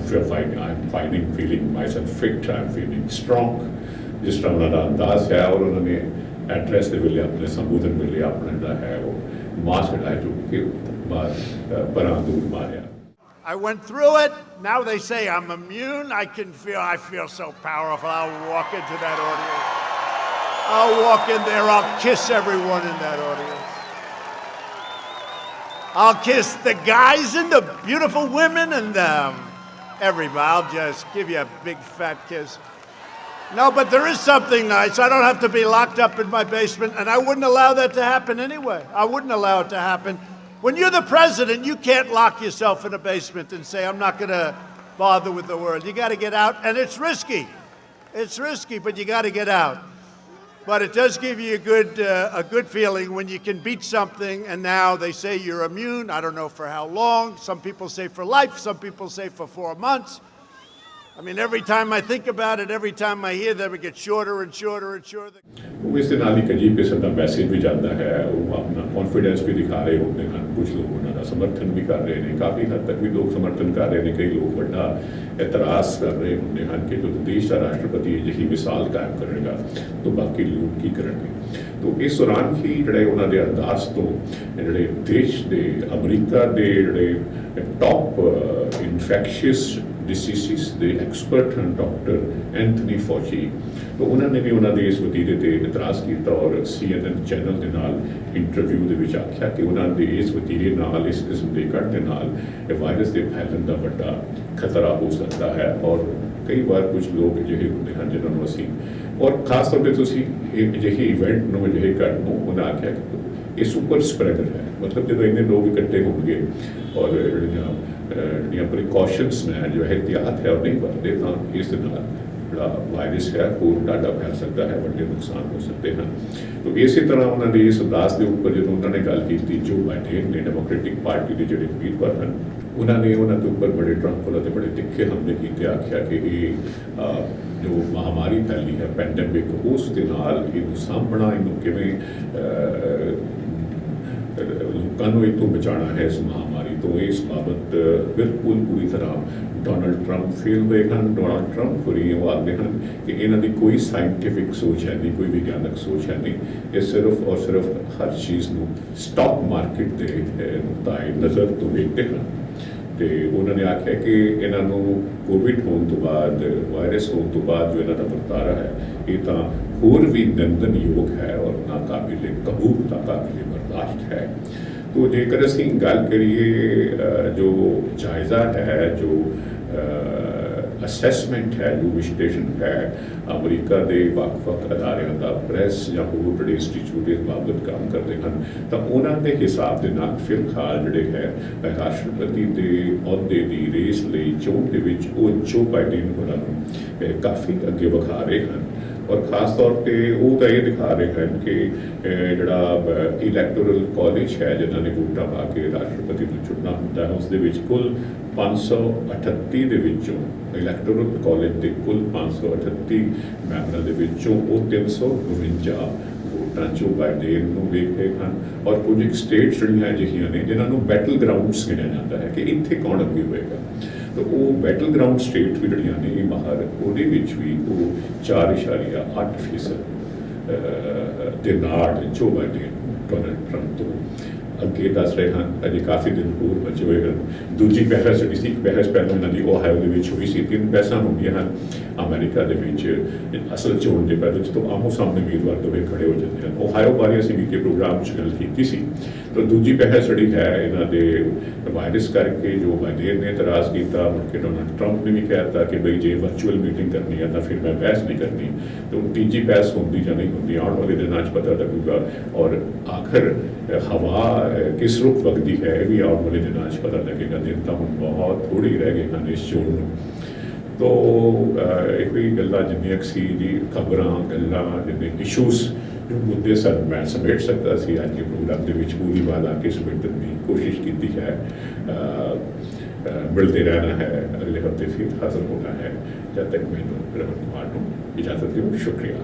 feeling myself fit, I am feeling strong, ਜਿਸ ਤਰ੍ਹਾਂ ਉਹਨਾਂ ਦਾ ਅੰਦਾਜ਼ ਹੈ। ਔਰ ਉਹਨਾਂ ਨੇ ਐਡਰੈਸ ਦੇ ਵੇਲੇ ਆਪਣੇ ਸੰਬੋਧਨ ਵੇਲੇ ਆਪਣਾ ਜਿਹੜਾ ਹੈ ਉਹ ਮਾਸਕ ਜਿਹੜਾ ਜੋ ਕਿ ਪਰਾਂ ਦੂਰ ਮਾਰਿਆ। I went through it. Now they say I'm immune. I feel so powerful. I'll walk into that audience. I'll walk in there. I'll kiss everyone in that audience. I'll kiss the guys and the beautiful women and everybody. I'll just give you a big fat kiss. No, but there is something nice. I don't have to be locked up in my basement, and I wouldn't allow that to happen anyway. I wouldn't allow it to happen. When you're the president, you can't lock yourself in a basement and say, I'm not going to bother with the world. You got to get out, and it's risky. It's risky, but you got to get out. But it does give you a good feeling when you can beat something, and now they say you're immune. I don't know for how long. Some people say for life. Some people say for 4 months. I mean, every time I think about it, every time I hear them, it gets shorter and shorter and shorter. ਉਹ ਇਸ ਦੇ ਨਾਲ ਇੱਕ ਅਜੀਬ ਕਿਸਮ ਦਾ message ਵੀ ਜਾਂਦਾ ਹੈ, ਉਹ ਆਪਣਾ ਕੌਨਫੀਡੈਂਸ ਵੀ ਦਿਖਾ ਰਹੇ ਹੁੰਦੇ ਹਨ, ਕੁਝ ਲੋਕ ਉਹਨਾਂ ਦਾ ਸਮਰਥਨ ਵੀ ਕਰ ਰਹੇ ਨੇ, ਕਾਫੀ ਹੱਦ ਤੱਕ ਵੀ ਲੋਕ ਸਮਰਥਨ ਕਰ ਰਹੇ ਨੇ, ਕਈ ਲੋਕ ਵੱਡਾ ਇਤਰਾਜ਼ ਕਰ ਰਹੇ ਹੁੰਦੇ ਹਨ ਕਿ ਜਦੋਂ ਦੇਸ਼ ਦਾ ਰਾਸ਼ਟਰਪਤੀ ਅਜਿਹੀ ਮਿਸਾਲ ਕਾਇਮ ਕਰੇਗਾ ਤਾਂ ਬਾਕੀ ਲੋਕ ਕੀ ਕਰਨਗੇ। ਤੋ ਇਸ ਦੌਰਾਨ ਹੀ ਜਿਹੜੇ ਉਹਨਾਂ ਦੇ ਅਰਦਾਸ ਤੋਂ ਜਿਹੜੇ ਦੇਸ਼ ਦੇ ਅਮਰੀਕਾ ਦੇ ਜਿਹੜੇ ਟੌਪ ਇਨਫੈਕਸ਼ੀਅਸ ਡਿਸੀਜ਼ਿਸ ਦੇ ਐਕਸਪਰਟ ਹਨ ਡਾਕਟਰ ਐਂਥਨੀ ਫੌਜੀ, ਤਾਂ ਉਹਨਾਂ ਨੇ ਵੀ ਉਹਨਾਂ ਦੇ ਇਸ ਵਤੀਰੇ 'ਤੇ ਇਤਰਾਜ਼ ਕੀਤਾ ਔਰ CNN ਚੈਨਲ ਦੇ ਨਾਲ ਇੰਟਰਵਿਊ ਦੇ ਵਿੱਚ ਆਖਿਆ ਕਿ ਉਹਨਾਂ ਦੇ ਇਸ ਵਤੀਰੇ ਨਾਲ, ਇਸ ਕਿਸਮ ਦੇ ਕੱਟ ਦੇ ਨਾਲ ਇਹ ਵਾਇਰਸ ਦੇ ਫੈਲਣ ਦਾ ਵੱਡਾ ਖਤਰਾ ਹੋ ਸਕਦਾ ਹੈ। ਔਰ ਕਈ ਵਾਰ ਕੁਝ ਲੋਕ ਅਜਿਹੇ ਹੁੰਦੇ ਹਨ ਜਿਨ੍ਹਾਂ ਨੂੰ ਅਸੀਂ, ਔਰ ਖਾਸ ਤੌਰ 'ਤੇ ਤੁਸੀਂ ਇੱਕ ਅਜਿਹੇ ਇਵੈਂਟ ਨੂੰ, ਅਜਿਹੇ ਕੱਟ ਨੂੰ ਉਹਨਾਂ ਆਖਿਆ ਕਿ ਇਹ ਸੁਪਰ ਸਪਰੈਡਰ ਹੈ, ਮਤਲਬ ਜਦੋਂ ਇੰਨੇ ਲੋਕ ਇਕੱਠੇ ਹੋਣਗੇ ਔਰ ਜਿਹੜੀਆਂ ਪ੍ਰੀਕਾਸ਼ਨਸ ਨੇ, ਜੋ ਇਹਤਿਆਤ ਹੈ ਉਹ ਨਹੀਂ ਵਰਤਦੇ ਤਾਂ ਇਸ ਦੇ ਨਾਲ ਜਿਹੜਾ ਵਾਇਰਸ ਹੈ ਹੋਰ ਡਾਢਾ ਫੈਲ ਸਕਦਾ ਹੈ, ਵੱਡੇ ਨੁਕਸਾਨ ਹੋ ਸਕਦੇ ਹਨ। ਤਾਂ ਇਸੇ ਤਰ੍ਹਾਂ ਉਹਨਾਂ ਦੇ ਇਸ ਅਰਦਾਸ ਦੇ ਉੱਪਰ ਜਦੋਂ ਉਹਨਾਂ ਨੇ ਗੱਲ ਕੀਤੀ, ਜੋ ਬਾਈਡਨ ਨੇ ਡੈਮੋਕ੍ਰੈਟਿਕ ਪਾਰਟੀ ਦੇ ਜਿਹੜੇ ਉਮੀਦਵਾਰ ਹਨ, ਉਹਨਾਂ ਨੇ ਉਹਨਾਂ ਦੇ ਉੱਪਰ ਬੜੇ ਟਰੰਪ ਵੱਲੋਂ ਤੇ ਬੜੇ ਤਿੱਖੇ ਹਮਲੇ ਕੀਤੇ, ਆਖਿਆ ਕਿ ਇਹ ਜੋ ਮਹਾਮਾਰੀ ਫੈਲੀ ਹੈ ਪੈਂਡੇਮਿਕ, ਉਸ ਦੇ ਨਾਲ ਇਹਨੂੰ ਸਾਂਭਣਾ, ਇਹਨੂੰ ਕਿਵੇਂ ਲੋਕਾਂ ਨੂੰ ਇਹ ਤੋਂ ਬਚਾਉਣਾ ਹੈ ਇਸ ਮਹਾਮਾਰੀ ਤੋਂ, ਇਸ ਬਾਬਤ ਬਿਲਕੁਲ ਪੂਰੀ ਤਰ੍ਹਾਂ ਡੋਨਲਡ ਟਰੰਪ ਫੇਲ ਹੋਏ ਹਨ। ਡੋਨਲਡ ਟਰੰਪ ਹੋਰੀ ਉਹ ਆਖਦੇ ਹਨ ਕਿ ਇਹਨਾਂ ਦੀ ਕੋਈ ਸਾਇੰਟੀਫਿਕ ਸੋਚ ਹੈ ਨਹੀਂ, ਕੋਈ ਵਿਗਿਆਨਕ ਸੋਚ ਹੈ ਨਹੀਂ, ਇਹ ਸਿਰਫ ਔਰ ਸਿਰਫ ਹਰ ਚੀਜ਼ ਨੂੰ ਸਟਾਕ ਮਾਰਕੀਟ ਦੇ ਨੁਕਤਾਏ ਨਜ਼ਰ ਤੋਂ ਵੇਖਦੇ ਹਨ। ਅਤੇ ਉਹਨਾਂ ਨੇ ਆਖਿਆ ਕਿ ਇਹਨਾਂ ਨੂੰ ਕੋਵਿਡ ਹੋਣ ਤੋਂ ਬਾਅਦ, ਵਾਇਰਸ ਹੋਣ ਤੋਂ ਬਾਅਦ ਜੋ ਇਹਨਾਂ ਦਾ ਵਰਤਾਰਾ ਹੈ, ਇਹ ਤਾਂ ਹੋਰ ਵੀ ਨਿੰਦਣਯੋਗ ਹੈ ਔਰ ਨਾਕਾਬਿਲੇ ਕਬੂਲ, ਨਾਕਾਬਿਲੇ ਬਰਦਾਸ਼ਤ ਹੈ। ਤੋ ਜੇਕਰ ਅਸੀਂ ਗੱਲ ਕਰੀਏ ਜੋ ਜਾਇਜ਼ਾ ਹੈ, ਜੋ ਅਸੈਸਮੈਂਟ ਹੈ, ਜੋ ਵਿਸ਼ਲੇਸ਼ਣ ਹੈ ਅਮਰੀਕਾ ਦੇ ਵੱਖ-ਵੱਖ ਅਦਾਰਿਆਂ ਦਾ, ਪ੍ਰੈਸ ਜਾਂ ਹੋਰ ਜਿਹੜੇ ਇੰਸਟੀਚਿਊਟ ਇਸ ਬਾਬਤ ਕੰਮ ਕਰਦੇ ਹਨ, ਤਾਂ ਉਹਨਾਂ ਦੇ ਹਿਸਾਬ ਦੇ ਨਾਲ ਫਿਲਹਾਲ ਜਿਹੜੇ ਹੈ ਰਾਸ਼ਟਰਪਤੀ ਦੇ ਅਹੁਦੇ ਦੀ ਰੇਸ ਲਈ ਚੋਣ ਦੇ ਵਿੱਚ ਉਹ ਜੋ ਬਾਈਡਨ ਹੋਰਾਂ ਨੂੰ ਕਾਫੀ ਅੱਗੇ ਵਿਖਾ ਰਹੇ ਹਨ। ਔਰ ਖਾਸ ਤੌਰ 'ਤੇ ਉਹ ਤਾਂ ਇਹ ਦਿਖਾ ਰਹੇ ਹਨ ਕਿ ਜਿਹੜਾ ਇਲੈਕਟੋਰਲ ਕਾਲਜ ਹੈ, ਜਿਨ੍ਹਾਂ ਨੇ ਵੋਟਾਂ ਪਾ ਕੇ ਰਾਸ਼ਟਰਪਤੀ ਨੂੰ ਚੁਣਨਾ ਹੁੰਦਾ ਹੈ, ਉਸ ਦੇ ਵਿੱਚ ਕੁੱਲ 538 ਦੇ ਵਿੱਚੋਂ, ਇਲੈਕਟੋਰਲ ਕਾਲਜ ਦੇ ਕੁੱਲ 538 ਮੈਂਬਰਾਂ ਦੇ ਵਿੱਚੋਂ ਉਹ 352 ਵੋਟਾਂ ਜੋ ਬਾਈਡਨ ਨੂੰ ਵੇਖ ਰਹੇ ਹਨ। ਔਰ ਕੁਝ ਸਟੇਟਸ ਜਿਹੜੀਆਂ ਅਜਿਹੀਆਂ ਨੇ ਜਿਨ੍ਹਾਂ ਨੂੰ ਬੈਟਲ ਗਰਾਊਂਡਸ ਗਿਣਿਆ ਜਾਂਦਾ ਹੈ ਕਿ ਇੱਥੇ ਕੌਣ ਅੱਗੇ ਹੋਏਗਾ, ਤਾਂ ਉਹ ਬੈਟਲ ਗਰਾਊਂਡ ਸਟੇਟ ਵੀ ਜਿਹੜੀਆਂ ਨੇ ਬਾਹਰ, ਉਹਦੇ ਵਿੱਚ ਵੀ ਉਹ 4.8% ਦੇ ਨਾਲ ਜੋ ਬਾਈਡਨ ਡੋਨਲਡ ਟਰੰਪ ਤੋਂ ਅੱਗੇ ਦੱਸ ਰਹੇ ਹਨ। ਅਜੇ ਕਾਫੀ ਦਿਨ ਹੋਰ ਬਚੇ ਹੋਏ ਹਨ। ਦੂਜੀ ਬਹਿਸ ਜਿਹੜੀ ਸੀ, ਇੱਕ ਬਹਿਸ ਪਹਿਲਾਂ ਇਹਨਾਂ ਦੀ ਓਹਾਇਓ ਦੇ ਵਿੱਚ ਹੋਈ ਸੀ, 3 ਬਹਿਸਾਂ ਹੁੰਦੀਆਂ ਹਨ ਅਮਰੀਕਾ ਦੇ ਵਿੱਚ ਅਸਲ ਚੋਣ ਦੇ ਪਹਿਲੇ ਜਦੋਂ ਆਮੋ ਸਾਹਮਣੇ ਉਮੀਦਵਾਰ ਦੋਵੇਂ ਖੜੇ ਹੋ ਜਾਂਦੇ ਹਨ। ਓਹਾਇਓ ਬਾਰੇ ਅਸੀਂ ਵੀ ਪ੍ਰੋਗਰਾਮ 'ਚ ਗੱਲ ਕੀਤੀ ਸੀ। ਤਾਂ ਦੂਜੀ ਬਹਿਸ ਜਿਹੜੀ ਹੈ ਇਹਨਾਂ ਦੇ ਵਾਇਰਸ ਕਰਕੇ ਜੋ ਬਾਈਡਨ ਨੇ ਇਤਰਾਜ਼ ਕੀਤਾ, ਮੁੜ ਕੇ ਡੋਨਲਡ ਟਰੰਪ ਨੇ ਵੀ ਕਹਿ ਦਿੱਤਾ ਕਿ ਬਈ ਜੇ ਵਰਚੁਅਲ ਮੀਟਿੰਗ ਕਰਨੀ ਹੈ ਤਾਂ ਫਿਰ ਮੈਂ ਬਹਿਸ ਨਹੀਂ ਕਰਨੀ। ਤਾਂ ਤੀਜੀ ਬਹਿਸ ਹੁੰਦੀ ਜਾਂ ਨਹੀਂ ਹੁੰਦੀ, ਆਉਣ ਵਾਲੇ ਦਿਨਾਂ 'ਚ ਪਤਾ ਲੱਗੂਗਾ। ਔਰ ਆਖਰ ਹਵਾ ਕਿਸ ਰੁਖ ਵਗਦੀ ਹੈ, ਇਹ ਵੀ ਆਉਣ ਵਾਲੇ ਦਿਨਾਂ 'ਚ ਪਤਾ ਲੱਗੇਗਾ। ਦਿਨ ਤਾਂ ਹੁਣ ਬਹੁਤ ਥੋੜ੍ਹੇ ਹੀ ਰਹਿ ਗਏ ਹਨ ਇਸ ਚੋਣ ਨੂੰ। ਤੋ ਇਹੋ ਹੀ ਗੱਲਾਂ ਜਿੰਨੀਆਂ ਸੀ ਜੀ, ਖਬਰਾਂ, ਗੱਲਾਂ, ਜਿੰਨੇ ਇਸ਼ੂਜ਼, ਜੋ ਮੁੱਦੇ ਸਨ, ਮੈਂ ਸਮੇਟ ਸਕਦਾ ਸੀ ਅੱਜ ਦੇ ਪ੍ਰੋਗਰਾਮ ਦੇ ਵਿੱਚ ਪੂਰੀ ਬਾਤ ਆ ਕੇ ਸਮੇਟਣ ਦੀ ਕੋਸ਼ਿਸ਼ ਕੀਤੀ ਹੈ। ਮਿਲਦੇ ਰਹਿਣਾ ਹੈ, ਅਗਲੇ ਹਫ਼ਤੇ ਫਿਰ ਹਾਜ਼ਰ ਹੋਣਾ ਹੈ। ਜਦ ਤੱਕ ਮੈਨੂੰ ਰਮਨ ਕੁਮਾਰ ਨੂੰ ਇਜਾਜ਼ਤ ਦਿਓ। ਸ਼ੁਕਰੀਆ।